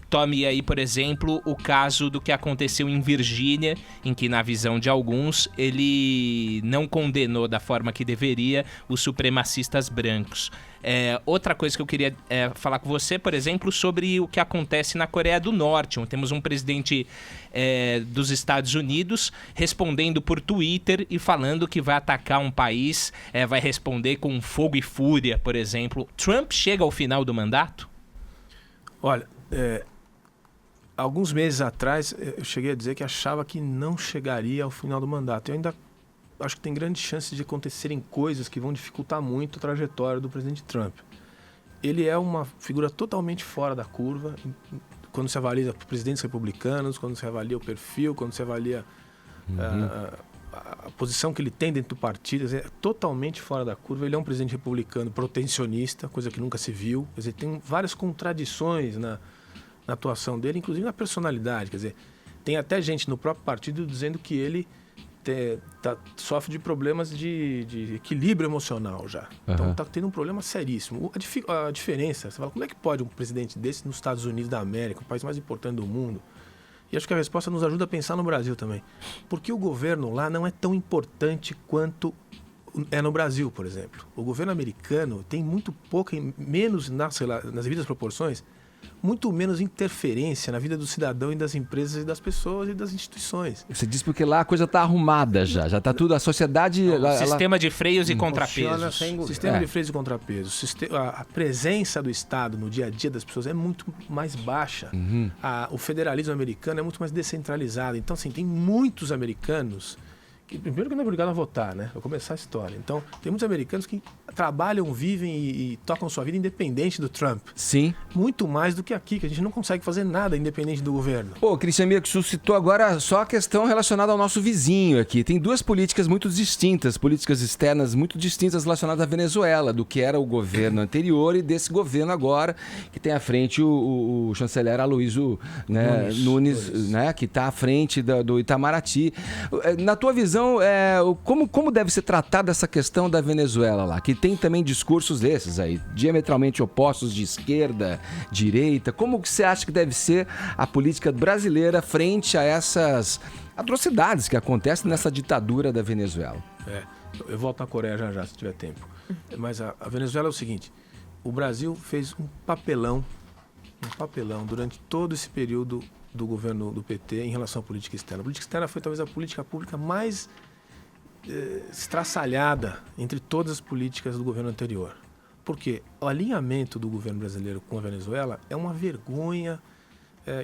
Tome aí, por exemplo, o caso do que aconteceu em Virgínia, em que, na visão de alguns, ele não condenou da forma que deveria os supremacistas brancos. Outra coisa que eu queria falar com você, por exemplo, sobre o que acontece na Coreia do Norte. Temos um presidente dos Estados Unidos respondendo por Twitter e falando que vai atacar um país, vai responder com fogo e fúria, por exemplo. Trump chega ao final do mandato? Olha, alguns meses atrás, eu cheguei a dizer que achava que não chegaria ao final do mandato. Eu ainda acho que tem grandes chances de acontecerem coisas que vão dificultar muito a trajetória do presidente Trump. Ele é uma figura totalmente fora da curva, quando se avalia presidentes republicanos, quando se avalia o perfil, quando se avalia a posição que ele tem dentro do partido, é totalmente fora da curva. Ele é um presidente republicano protecionista, coisa que nunca se viu. Quer dizer, tem várias contradições na atuação dele, inclusive na personalidade. Quer dizer, tem até gente no próprio partido dizendo que ele sofre de problemas de equilíbrio emocional já. Então está tendo um problema seríssimo. A diferença, você fala, como é que pode um presidente desse nos Estados Unidos da América, o país mais importante do mundo? E acho que a resposta nos ajuda a pensar no Brasil também. Porque o governo lá não é tão importante quanto é no Brasil, por exemplo. O governo americano tem muito pouco, menos nas devidas proporções, muito menos interferência na vida do cidadão e das empresas e das pessoas e das instituições. Você diz porque lá a coisa está arrumada já tá tudo, a sociedade... Sistema de freios e contrapesos. Sistema de freios e contrapesos. A presença do Estado no dia a dia das pessoas é muito mais baixa. O federalismo americano é muito mais descentralizado. Então, assim, tem muitos americanos... Primeiro que não é obrigado a votar, né? Vou começar a história. Então, tem muitos americanos que trabalham, vivem e tocam sua vida independente do Trump. Sim. Muito mais do que aqui, que a gente não consegue fazer nada independente do governo. Pô, Cristian Mia, que suscitou agora só a questão relacionada ao nosso vizinho aqui. Tem duas políticas muito distintas, políticas externas muito distintas relacionadas à Venezuela, do que era o governo anterior e desse governo agora, que tem à frente o chanceler Aloysio Nunes, né, que está à frente do Itamaraty. Na tua visão, como deve ser tratada essa questão da Venezuela lá, que tem também discursos desses aí, diametralmente opostos de esquerda, direita. Como que você acha que deve ser a política brasileira frente a essas atrocidades que acontecem nessa ditadura da Venezuela? Eu volto na Coreia já, se tiver tempo. Mas a Venezuela é o seguinte, o Brasil fez um papelão durante todo esse período do governo do PT em relação à política externa. A política externa foi talvez a política pública mais estraçalhada entre todas as políticas do governo anterior. Porque o alinhamento do governo brasileiro com a Venezuela é uma vergonha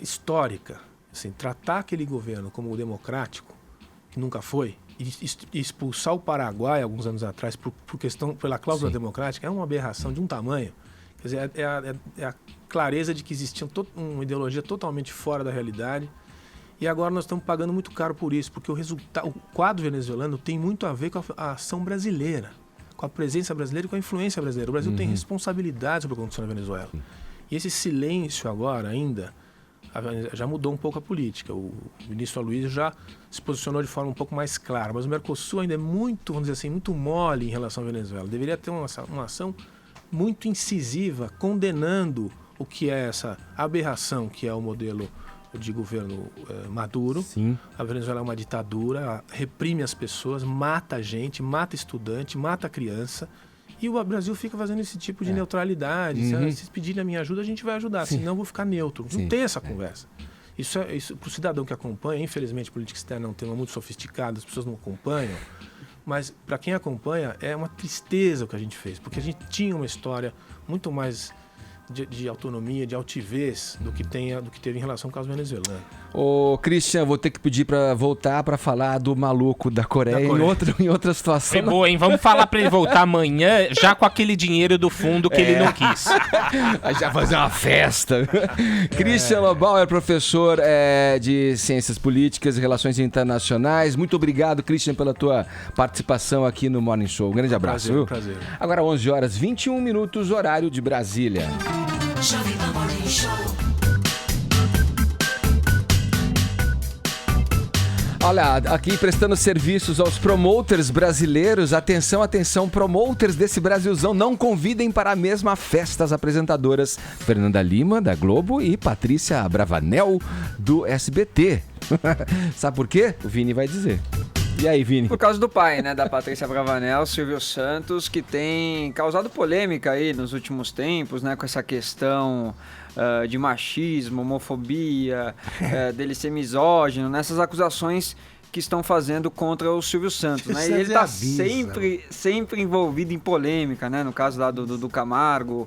histórica. Assim, tratar aquele governo como democrático, que nunca foi, e expulsar o Paraguai alguns anos atrás pela cláusula democrática é uma aberração de um tamanho. Quer dizer, é a clareza de que existia uma ideologia totalmente fora da realidade. E agora nós estamos pagando muito caro por isso, porque o quadro venezuelano tem muito a ver com a ação brasileira, com a presença brasileira e com a influência brasileira. O Brasil tem responsabilidade sobre o que aconteceu na Venezuela. E esse silêncio agora ainda já mudou um pouco a política. O ministro Aloysio já se posicionou de forma um pouco mais clara, mas o Mercosul ainda é muito, vamos dizer assim, muito mole em relação à Venezuela. Deveria ter uma ação muito incisiva, condenando o que é essa aberração que é o modelo de governo Maduro. Sim. A Venezuela é uma ditadura, reprime as pessoas, mata gente, mata estudante, mata criança. E o Brasil fica fazendo esse tipo de neutralidade. Se pedirem a minha ajuda, a gente vai ajudar. Senão eu vou ficar neutro. Não tem essa conversa. Isso para o cidadão que acompanha, infelizmente, política externa é um tema muito sofisticado, as pessoas não acompanham. Mas para quem acompanha, é uma tristeza o que a gente fez. Porque a gente tinha uma história muito mais de autonomia, de altivez do que teve em relação ao caso venezuelano. Ô, Christian, vou ter que pedir pra voltar pra falar do maluco da Coreia. Em outra situação. Foi boa, hein? Vamos falar pra ele voltar amanhã já com aquele dinheiro do fundo que ele não quis. Já fazer uma festa. Christian Lobão é professor de Ciências Políticas e Relações Internacionais. Muito obrigado, Christian, pela tua participação aqui no Morning Show. Um grande abraço. Prazer. Agora 11 horas 21 minutos, horário de Brasília. Jovem Pan Morning Show. Olha, aqui prestando serviços aos promoters brasileiros. Atenção, atenção, promoters desse Brasilzão, não convidem para a mesma festa as apresentadoras Fernanda Lima, da Globo, e Patrícia Bravanel, do SBT. Sabe por quê? O Vini vai dizer. E aí, Vini? Por causa do pai, né, da Patrícia Bravanel, Silvio Santos, que tem causado polêmica aí nos últimos tempos, né, com essa questão de machismo, homofobia, dele ser misógino, nessas acusações que estão fazendo contra o Silvio Santos, né? E ele está sempre envolvido em polêmica, né? No caso lá do Camargo,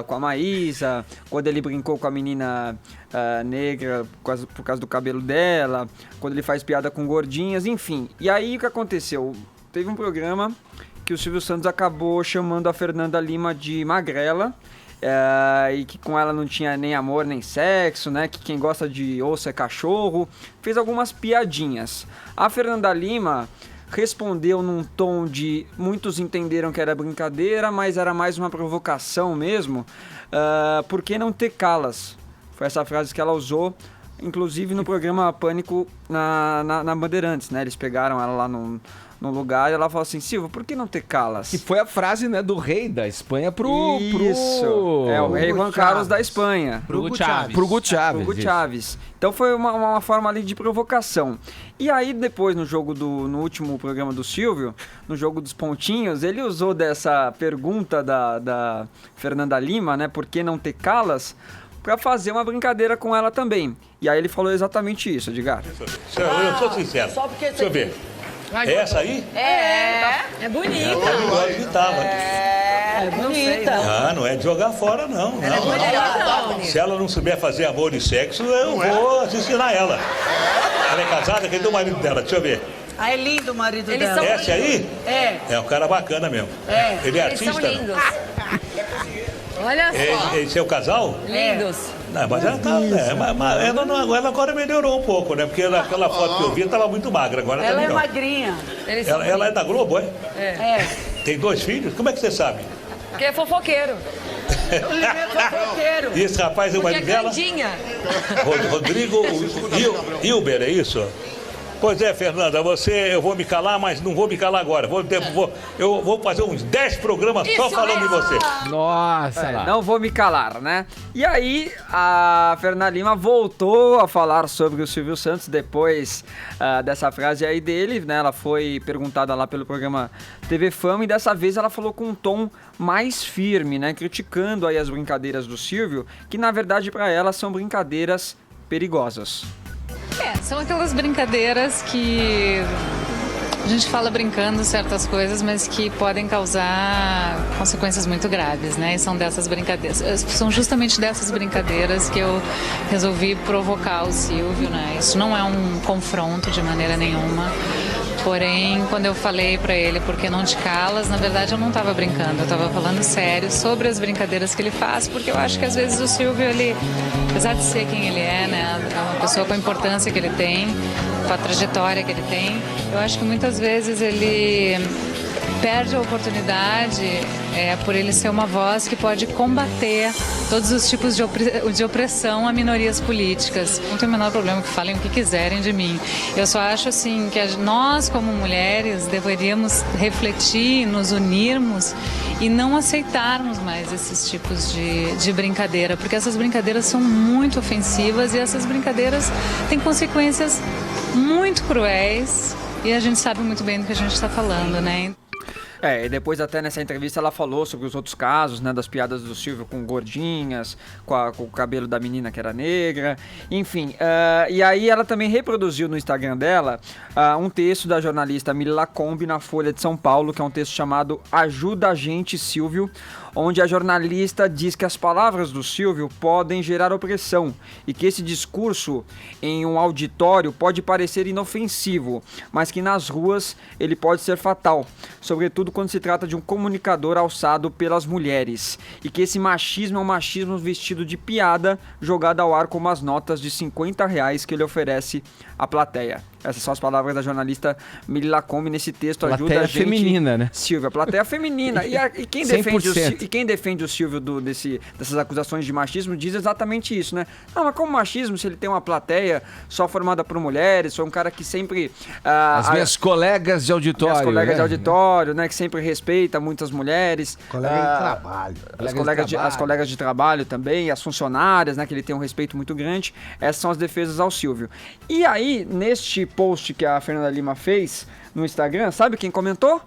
com a Maísa, quando ele brincou com a menina negra por causa do cabelo dela, quando ele faz piada com gordinhas, enfim. E aí o que aconteceu? Teve um programa que o Silvio Santos acabou chamando a Fernanda Lima de magrela, e que com ela não tinha nem amor nem sexo, né? Que quem gosta de osso é cachorro. Fez algumas piadinhas. A Fernanda Lima respondeu num tom de... Muitos entenderam que era brincadeira, mas era mais uma provocação mesmo. Por que não ter calas? Foi essa frase que ela usou, inclusive no programa Pânico na Bandeirantes, né? Eles pegaram ela lá num lugar e ela falou assim: Silvio, por que não ter calas? Que foi a frase, né, do rei da Espanha pro... Isso, o rei Juan Carlos da Espanha. Pro Hugo Chávez. Então foi uma forma ali de provocação. E aí depois no último programa do Silvio, no jogo dos pontinhos, ele usou dessa pergunta da Fernanda Lima, né, por que não ter calas, para fazer uma brincadeira com ela também. E aí ele falou exatamente isso, Edgar. Eu sou sincero. Deixa eu ver. É essa aí? É bonita. Eu gritava. É bonita. Ah, não é de jogar fora, não. Ela é bonita. Se ela não souber fazer amor e sexo, eu vou ensinar ela. Ela é casada, quem é o marido dela? Deixa eu ver. Ah, é lindo o marido dela. Esse aí? É um cara bacana mesmo. Ele é artista? Eles são lindos. Olha só. Esse é o casal? Lindos. Não, mas ela tá. Ela agora melhorou um pouco, né? Porque naquela foto que eu vi, ela estava muito magra. Agora ela tá é melhor. magrinha. Ela é da Globo, é? É. Tem 2 filhos? Como é que você sabe? Porque é fofoqueiro. E esse rapaz é o marido dela? Rodrigo Hilber, é isso? Pois é, Fernanda, eu vou me calar, mas não vou me calar agora. Eu vou fazer uns 10 programas só falando de você. Nossa, lá. Não vou me calar, né? E aí, a Fernanda Lima voltou a falar sobre o Silvio Santos depois dessa frase aí dele, né? Ela foi perguntada lá pelo programa TV Fama e dessa vez ela falou com um tom mais firme, né? Criticando aí as brincadeiras do Silvio, que na verdade para ela são brincadeiras perigosas. São aquelas brincadeiras que a gente fala brincando certas coisas, mas que podem causar consequências muito graves, né? E são dessas brincadeiras, são justamente dessas brincadeiras que eu resolvi provocar o Silvio, né? Isso não é um confronto de maneira nenhuma. Porém, quando eu falei pra ele por que não te calas, na verdade eu não tava brincando, eu tava falando sério sobre as brincadeiras que ele faz, porque eu acho que às vezes o Silvio, ele, apesar de ser quem ele é, né, é uma pessoa com a importância que ele tem, com a trajetória que ele tem, eu acho que muitas vezes ele perde a oportunidade por ele ser uma voz que pode combater todos os tipos de opressão a minorias políticas. Não tem o menor problema que falem o que quiserem de mim. Eu só acho assim que nós, como mulheres, deveríamos refletir, nos unirmos e não aceitarmos mais esses tipos de brincadeira, porque essas brincadeiras são muito ofensivas e essas brincadeiras têm consequências muito cruéis e a gente sabe muito bem do que a gente está falando, né? E depois até nessa entrevista ela falou sobre os outros casos, né, das piadas do Silvio com gordinhas, com o cabelo da menina que era negra, enfim. E aí ela também reproduziu no Instagram dela um texto da jornalista Mili Lacombe na Folha de São Paulo, que é um texto chamado Ajuda a Gente, Silvio, onde a jornalista diz que as palavras do Silvio podem gerar opressão e que esse discurso em um auditório pode parecer inofensivo, mas que nas ruas ele pode ser fatal, sobretudo quando se trata de um comunicador alçado pelas mulheres, e que esse machismo é um machismo vestido de piada jogado ao ar como as notas de R$50 que ele oferece à plateia. Essas são as palavras da jornalista Mili Lacombe nesse texto. Ajuda a gente, feminina, né? Silvio, a plateia feminina. E quem defende o Silvio dessas acusações de machismo diz exatamente isso, né? Não, mas como machismo se ele tem uma plateia só formada por mulheres, sou um cara que sempre... minhas colegas de auditório. Minhas colegas de auditório, né? Que sempre respeita muitas mulheres. Colega de trabalho. As colegas de trabalho também, as funcionárias, né? Que ele tem um respeito muito grande. Essas são as defesas ao Silvio. E aí, neste post que a Fernanda Lima fez no Instagram, sabe quem comentou?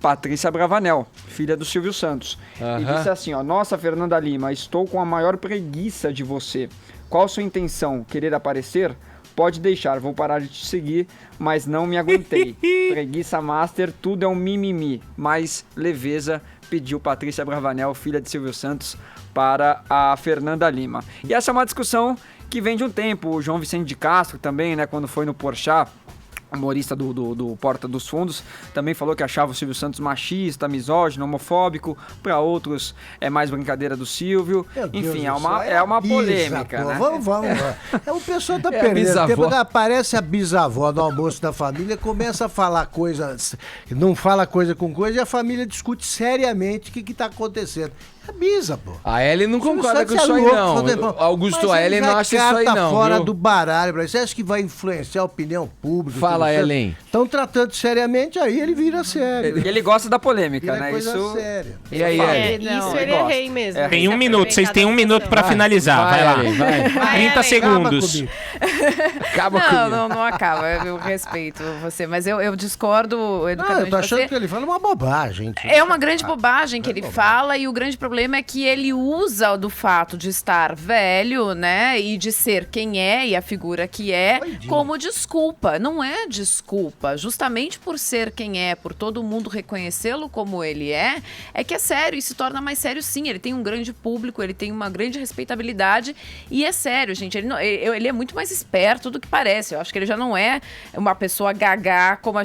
Patrícia Bravanel, filha do Silvio Santos. E disse assim, ó: Nossa, Fernanda Lima, estou com a maior preguiça de você. Qual sua intenção? Querer aparecer? Pode deixar, vou parar de te seguir, mas não me aguentei. Preguiça master, tudo é um mimimi. Mais leveza, pediu Patrícia Bravanel, filha de Silvio Santos, para a Fernanda Lima. E essa é uma discussão que vem de um tempo. O João Vicente de Castro também, né, quando foi no Porchat, humorista do Porta dos Fundos, também falou que achava o Silvio Santos machista, misógino, homofóbico. Para outros é mais brincadeira do Silvio. Enfim, é uma polêmica, né? Vamos. O pessoal tá perdendo tempo. Aparece a bisavó do almoço da família, começa a falar coisas, não fala coisa com coisa, e a família discute seriamente o que tá acontecendo. É bisa, pô. A Ellen não concorda com isso aí, não. Augusto, a Ellen não acha isso aí, não. Fora do baralho, você acha que vai influenciar a opinião pública? Fala, Ellen. Estão tratando seriamente, aí ele vira sério. Ele gosta da polêmica, né? Coisa séria. E aí, Ellen? Isso ele é rei mesmo. Tem 1 minuto, vocês têm 1 minuto pra finalizar. Vai lá. Vai. 30 segundos. acaba comigo. Não acaba. Eu respeito você, mas eu discordo educadamente. Eu tô achando de você. que ele fala uma bobagem. É uma grande bobagem que ele fala, e o grande problema é que ele usa do fato de estar velho, né, e de ser quem é e a figura que é, como desculpa. Não é desculpa. Justamente por ser quem é, por todo mundo reconhecê-lo como ele é que é sério, e se torna mais sério sim. Ele tem um grande público, ele tem uma grande respeitabilidade, e é sério, gente. Ele é muito mais esperto do que parece. Eu acho que ele já não é uma pessoa gaga como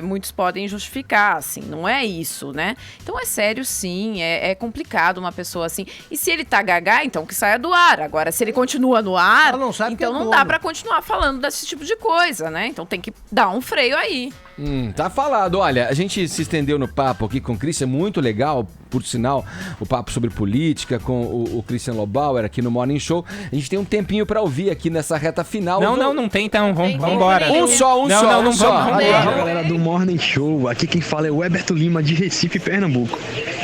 muitos podem justificar, assim. Não é isso, né? Então é sério sim, é complicado uma pessoa assim. E se ele tá gaga, então que saia do ar. Agora, se ele continua no ar, então não dá pra continuar falando desse tipo de coisa, né? Então tem que dar um freio aí. Tá falado. Olha, a gente se estendeu no papo aqui com o Christian, muito legal, por sinal, o papo sobre política com o Christian Lobauer aqui no Morning Show. A gente tem um tempinho pra ouvir aqui nessa reta final. Não tem, então vamos embora. Um só. Vamos Galera do Morning Show, aqui quem fala é o Heberto Lima, de Recife, Pernambuco.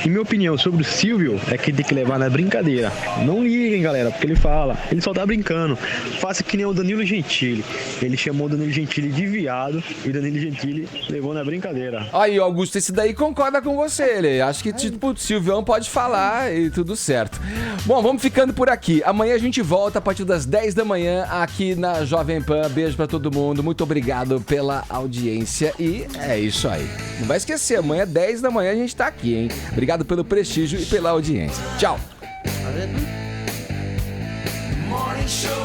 E minha opinião sobre o Silvio é que tem que levar na brincadeira. Não liguem, galera, porque ele só tá brincando. Faça que nem o Danilo Gentili. Ele chamou o Danilo Gentili de viado e o Danilo Gentili levou na brincadeira. Aí, Augusto, esse daí concorda com você. Ele acho que, tipo, o Silvião pode falar e tudo certo. Bom, vamos ficando por aqui. Amanhã a gente volta a partir das 10 da manhã aqui na Jovem Pan. Beijo pra todo mundo. Muito obrigado pela audiência e é isso aí. Não vai esquecer, amanhã 10 da manhã a gente tá aqui, hein? Obrigado pelo prestígio e pela audiência. Tchau. Morning Show.